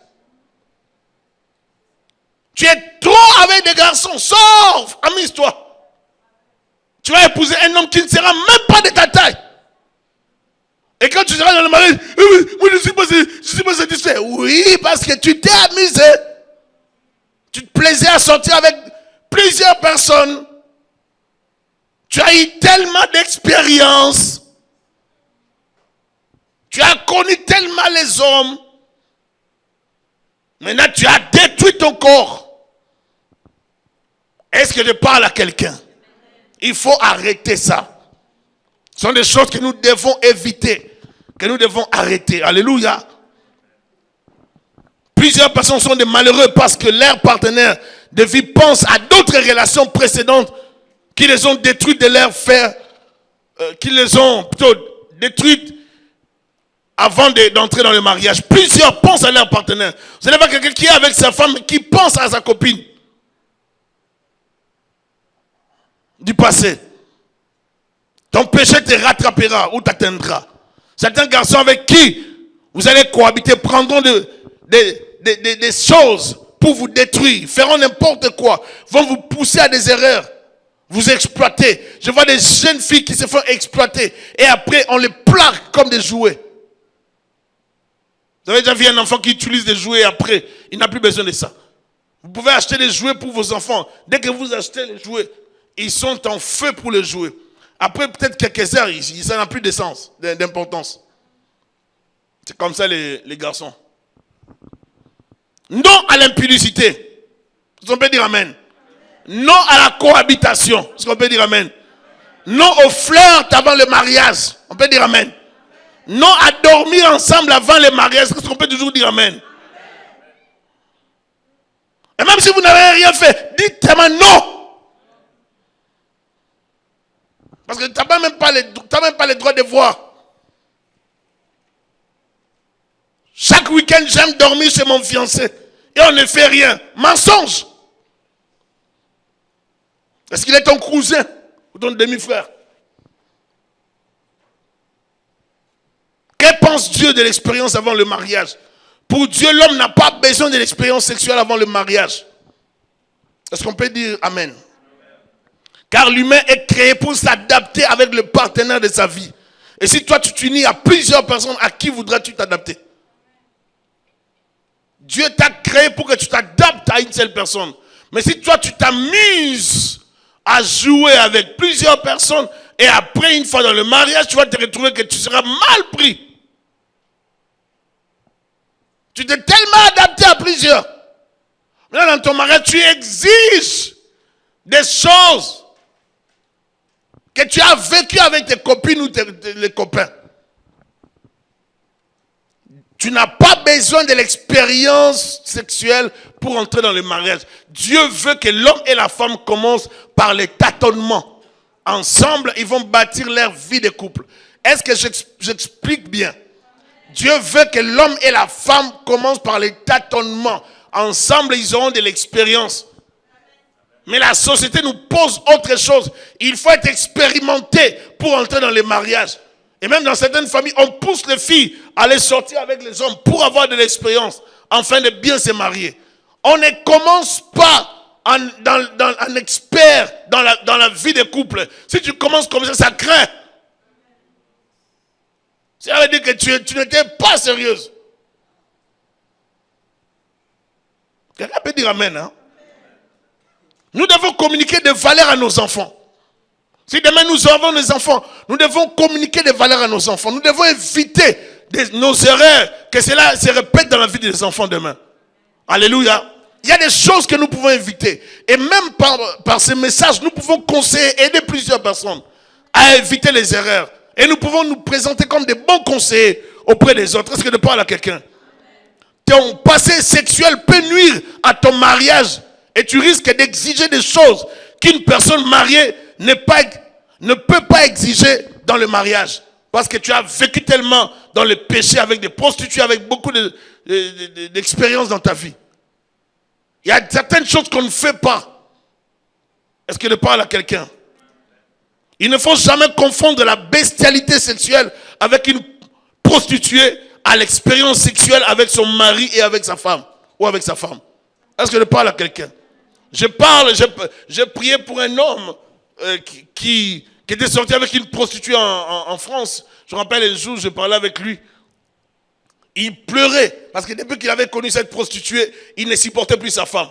A: Tu es trop avec des garçons, sors, amuse-toi. Tu vas épouser un homme qui ne sera même pas de ta taille. Et quand tu seras dans le mariage, moi je suis pas satisfait. Oui, parce que tu t'es amusé. Tu te plaisais à sortir avec plusieurs personnes. Tu as eu tellement d'expérience. Tu as connu tellement les hommes. Maintenant, tu as détruit ton corps. Est-ce que je parle à quelqu'un? Il faut arrêter ça. Ce sont des choses que nous devons éviter, que nous devons arrêter. Alléluia. Plusieurs personnes sont des malheureux parce que leurs partenaires de vie pensent à d'autres relations précédentes qui les ont détruites de leur faire, qui les ont plutôt détruites avant d'entrer dans le mariage. Plusieurs pensent à leur partenaire. Ce n'est pas quelqu'un qui est avec sa femme qui pense à sa copine du passé. Ton péché te rattrapera ou t'atteindra. Certains garçons avec qui vous allez cohabiter prendront des choses pour vous détruire, feront n'importe quoi, vont vous pousser à des erreurs, vous exploiter. Je vois des jeunes filles qui se font exploiter et après on les plaque comme des jouets. Vous avez déjà vu un enfant qui utilise des jouets et après il n'a plus besoin de ça. Vous pouvez acheter des jouets pour vos enfants. Dès que vous achetez les jouets, ils sont en feu pour les jouer. Après peut-être quelques heures, ça n'a plus de sens, d'importance. C'est comme ça les garçons. Non à l'impudicité. Est-ce qu'on peut dire amen? Non à la cohabitation. Est-ce qu'on peut dire amen? Non au flirt avant le mariage. On peut dire amen. Non à dormir ensemble avant le mariage. Est-ce qu'on peut toujours dire amen? Et même si vous n'avez rien fait, dites tellement non. Parce que tu n'as même pas le droit de voir. Chaque week-end, j'aime dormir chez mon fiancé. Et on ne fait rien. Mensonge. Est-ce qu'il est ton cousin ou ton demi-frère? Que pense Dieu de l'expérience avant le mariage? Pour Dieu, l'homme n'a pas besoin de l'expérience sexuelle avant le mariage. Est-ce qu'on peut dire Amen? Car l'humain est créé pour s'adapter avec le partenaire de sa vie. Et si toi tu t'unis à plusieurs personnes, à qui voudras-tu t'adapter? Dieu t'a créé pour que tu t'adaptes à une seule personne. Mais si toi tu t'amuses à jouer avec plusieurs personnes et après une fois dans le mariage, tu vas te retrouver que tu seras mal pris. Tu t'es tellement adapté à plusieurs. Maintenant dans ton mariage, tu exiges des choses que tu as vécues avec tes copines ou les copains. Tu n'as pas besoin de l'expérience sexuelle pour entrer dans le mariage. Dieu veut que l'homme et la femme commencent par les tâtonnements. Ensemble, ils vont bâtir leur vie de couple. Est-ce que j'explique bien? Dieu veut que l'homme et la femme commencent par les tâtonnements. Ensemble, ils auront de l'expérience. Mais la société nous pose autre chose. Il faut être expérimenté pour entrer dans le mariage. Et même dans certaines familles, on pousse les filles à aller sortir avec les hommes pour avoir de l'expérience, afin de bien se marier. On ne commence pas en expert dans la vie de couple. Si tu commences comme ça craint. Ça veut dire que tu n'étais pas sérieuse. Quelqu'un peut dire Amen, hein? Nous devons communiquer des valeurs à nos enfants. Si demain nous avons des enfants, nous devons communiquer des valeurs à nos enfants. Nous devons éviter nos erreurs, que cela se répète dans la vie des enfants demain. Alléluia. Il y a des choses que nous pouvons éviter. Et même par ces messages, nous pouvons conseiller, aider plusieurs personnes à éviter les erreurs. Et nous pouvons nous présenter comme des bons conseillers auprès des autres. Est-ce que je parle à quelqu'un? Ton passé sexuel peut nuire à ton mariage. Et tu risques d'exiger des choses qu'une personne mariée ne peut pas exiger dans le mariage. Parce que tu as vécu tellement dans le péché avec des prostituées, avec beaucoup d'expérience dans ta vie. Il y a certaines choses qu'on ne fait pas. Est-ce que je parle à quelqu'un? Il ne faut jamais confondre la bestialité sexuelle avec une prostituée à l'expérience sexuelle avec son mari et avec sa femme. Ou avec sa femme. Est-ce que je parle à quelqu'un? J'ai prié pour un homme qui était sorti avec une prostituée en France. Je me rappelle un jour, je parlais avec lui. Il pleurait parce que depuis qu'il avait connu cette prostituée, il ne supportait plus sa femme.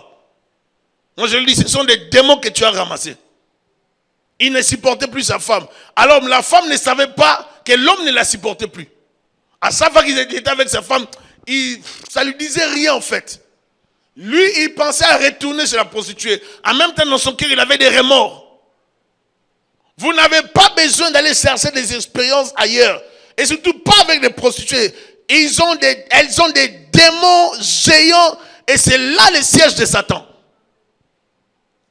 A: Moi je lui dis, ce sont des démons que tu as ramassés. Il ne supportait plus sa femme. Alors la femme ne savait pas que l'homme ne la supportait plus. À chaque fois qu'il était avec sa femme, ça lui disait rien en fait. Lui, il pensait à retourner chez la prostituée. En même temps, dans son cœur, il avait des remords. Vous n'avez pas besoin d'aller chercher des expériences ailleurs. Et surtout pas avec des prostituées. Elles ont des démons géants. Et c'est là le siège de Satan.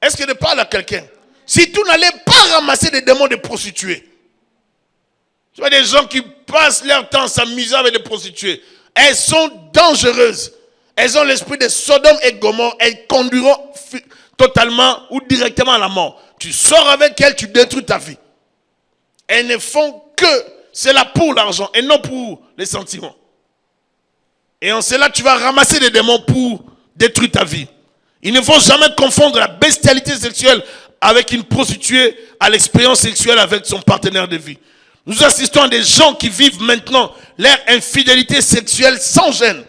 A: Est-ce que je parle à quelqu'un? Si tu n'allais pas ramasser des démons de prostituées. Tu vois des gens qui passent leur temps s'amusant avec des prostituées. Elles sont dangereuses. Elles ont l'esprit de Sodome et Gomorrhe. Elles conduiront totalement ou directement à la mort. Tu sors avec elles, tu détruis ta vie. Elles ne font que cela pour l'argent et non pour les sentiments. Et en cela, tu vas ramasser des démons pour détruire ta vie. Il ne faut jamais confondre la bestialité sexuelle avec une prostituée à l'expérience sexuelle avec son partenaire de vie. Nous assistons à des gens qui vivent maintenant leur infidélité sexuelle sans gêne.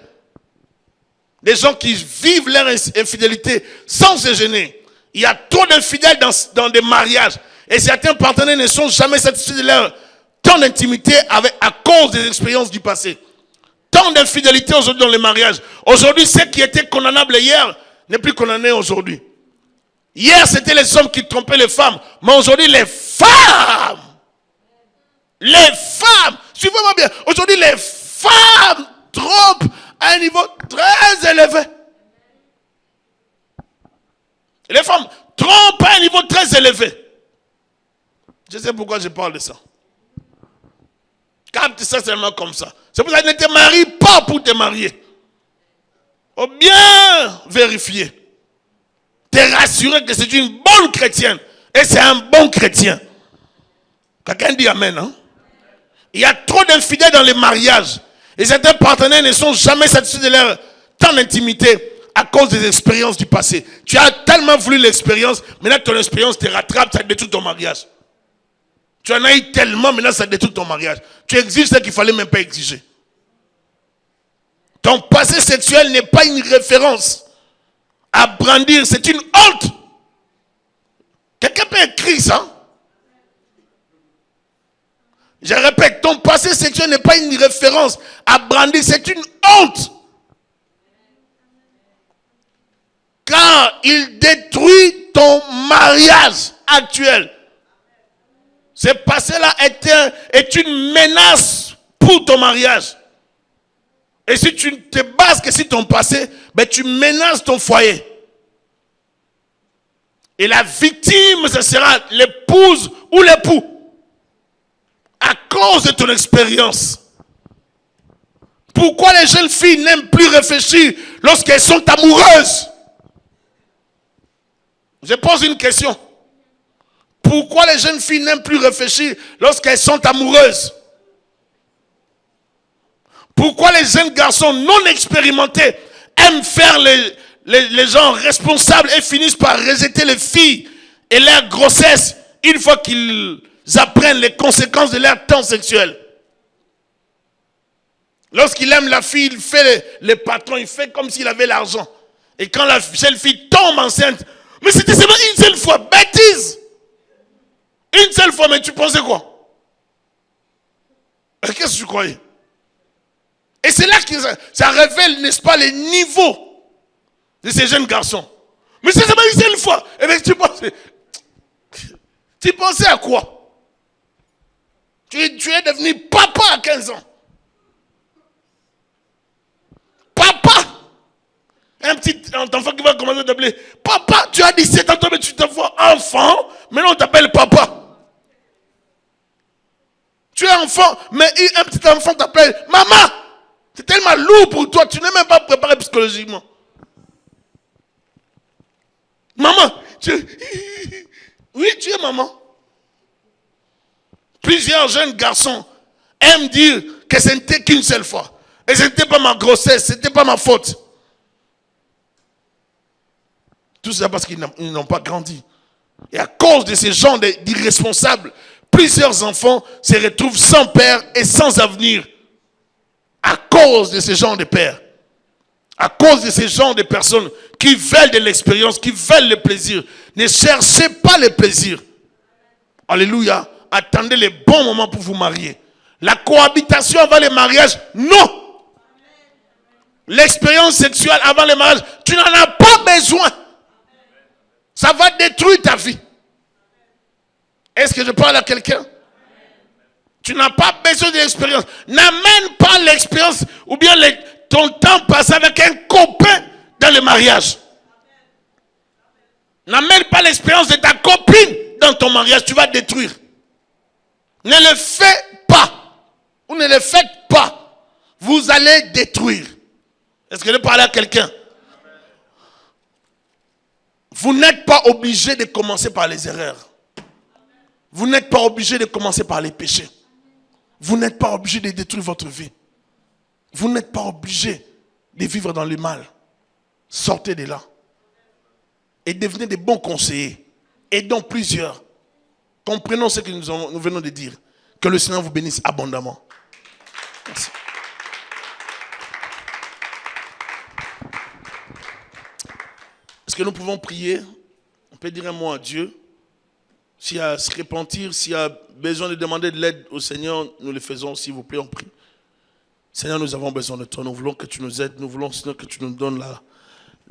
A: Des gens qui vivent leur infidélité sans se gêner. Il y a trop d'infidèles dans des mariages. Et certains partenaires ne sont jamais satisfaits de leur temps d'intimité à cause des expériences du passé. Tant d'infidélité aujourd'hui dans les mariages. Aujourd'hui, ce qui était condamnable hier n'est plus condamné aujourd'hui. Hier, c'était les hommes qui trompaient les femmes. Mais aujourd'hui, les femmes, suivez-moi bien. Aujourd'hui, les femmes trompent à un niveau très élevé. Les femmes trompent à un niveau très élevé. Je sais pourquoi je parle de ça. Capte ça seulement comme ça. C'est pour ça que ne te marie pas pour te marier. Il faut bien vérifier. Te rassurer que c'est une bonne chrétienne. Et c'est un bon chrétien. Quelqu'un dit Amen, hein? Il y a trop d'infidèles dans les mariages. Et certains partenaires ne sont jamais satisfaits de leur temps d'intimité à cause des expériences du passé. Tu as tellement voulu l'expérience, maintenant ton expérience te rattrape, ça détruit ton mariage. Tu en as eu tellement, maintenant ça détruit ton mariage. Tu exiges ce qu'il ne fallait même pas exiger. Ton passé sexuel n'est pas une référence à brandir, c'est une honte. Quelqu'un peut écrire ça? Je répète, ton passé sexuel n'est pas une référence à brandir, c'est une honte. Car il détruit ton mariage actuel. Ce passé-là est une menace pour ton mariage. Et si tu ne te bases que sur ton passé, ben tu menaces ton foyer. Et la victime, ce sera l'épouse ou l'époux. À cause de ton expérience. Pourquoi les jeunes filles n'aiment plus réfléchir lorsqu'elles sont amoureuses? Je pose une question. Pourquoi les jeunes filles n'aiment plus réfléchir lorsqu'elles sont amoureuses? Pourquoi les jeunes garçons non expérimentés aiment faire les gens responsables et finissent par rejeter les filles et leur grossesse une fois qu'ils apprennent les conséquences de leur temps sexuel? Lorsqu'il aime la fille, il fait les patrons, il fait comme s'il avait l'argent. Et quand la jeune fille tombe enceinte, mais c'était seulement une seule fois, bêtise! Une seule fois, mais tu pensais quoi? Qu'est-ce que tu croyais? Et c'est là que ça révèle, n'est-ce pas, les niveaux de ces jeunes garçons. Mais c'est seulement une seule fois. Et bien tu pensais à quoi? Tu es devenu papa à 15 ans. Papa! Un petit enfant qui va commencer à t'appeler papa. Tu as 17 ans, mais tu te vois enfant. Maintenant on t'appelle papa. Tu es enfant, mais un petit enfant t'appelle maman. C'est tellement lourd pour toi, tu n'es même pas préparé psychologiquement. Maman, oui, tu es maman. Plusieurs jeunes garçons aiment dire que ce n'était qu'une seule fois. Et ce n'était pas ma grossesse, ce n'était pas ma faute. Tout ça parce qu'ils n'ont pas grandi. Et à cause de ces gens d'irresponsables, plusieurs enfants se retrouvent sans père et sans avenir. À cause de ces gens de pères. À cause de ces gens de personnes qui veulent de l'expérience, qui veulent le plaisir. Ne cherchez pas le plaisir. Alléluia. Attendez les bons moments pour vous marier. La cohabitation avant le mariage, non. L'expérience sexuelle avant le mariage, tu n'en as pas besoin. Ça va détruire ta vie. Est-ce que je parle à quelqu'un? Tu n'as pas besoin de l'expérience. N'amène pas l'expérience ou bien ton temps passé avec un copain dans le mariage. N'amène pas l'expérience de ta copine dans ton mariage. Tu vas détruire. Ne le faites pas. Ou ne le faites pas. Vous allez détruire. Est-ce que je parle à quelqu'un? Vous n'êtes pas obligé de commencer par les erreurs. Vous n'êtes pas obligé de commencer par les péchés. Vous n'êtes pas obligé de détruire votre vie. Vous n'êtes pas obligé de vivre dans le mal. Sortez de là. Et devenez des bons conseillers. Aidons plusieurs. Comprenons ce que nous venons de dire. Que le Seigneur vous bénisse abondamment. Merci. Est-ce que nous pouvons prier? On peut dire un mot à Dieu. S'il y a à se repentir, s'il y a besoin de demander de l'aide au Seigneur, nous le faisons, s'il vous plaît, on prie. Seigneur, nous avons besoin de toi. Nous voulons que tu nous aides. Nous voulons, Seigneur, que tu nous donnes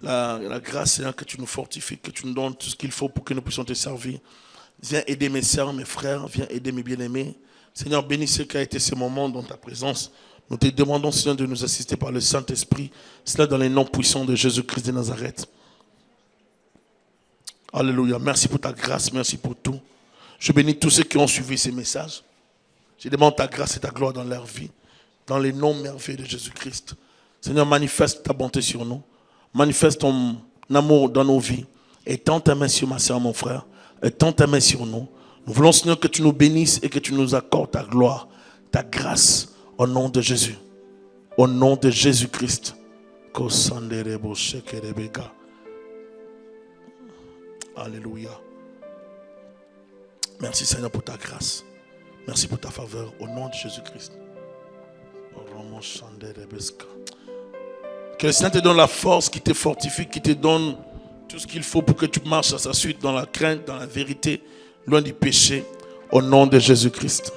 A: la grâce, Seigneur, que tu nous fortifies, que tu nous donnes tout ce qu'il faut pour que nous puissions te servir. Viens aider mes sœurs, mes frères. Viens aider mes bien-aimés. Seigneur, bénis ce qui a été ce moment dans ta présence. Nous te demandons, Seigneur, de nous assister par le Saint-Esprit. Cela dans les noms puissants de Jésus-Christ de Nazareth. Alléluia. Merci pour ta grâce. Merci pour tout. Je bénis tous ceux qui ont suivi ces messages. Je demande ta grâce et ta gloire dans leur vie. Dans les noms merveilleux de Jésus-Christ. Seigneur, manifeste ta bonté sur nous. Manifeste ton amour dans nos vies. Étends ta main sur ma soeur, mon frère. Étends ta main sur nous. Nous voulons, Seigneur, que tu nous bénisses et que tu nous accordes ta gloire, ta grâce, au nom de Jésus. Au nom de Jésus-Christ. Alléluia. Merci Seigneur pour ta grâce. Merci pour ta faveur au nom de Jésus-Christ. Que le Seigneur te donne la force, qui te fortifie, qui te donne tout ce qu'il faut pour que tu marches à sa suite dans la crainte, dans la vérité, loin du péché, au nom de Jésus-Christ.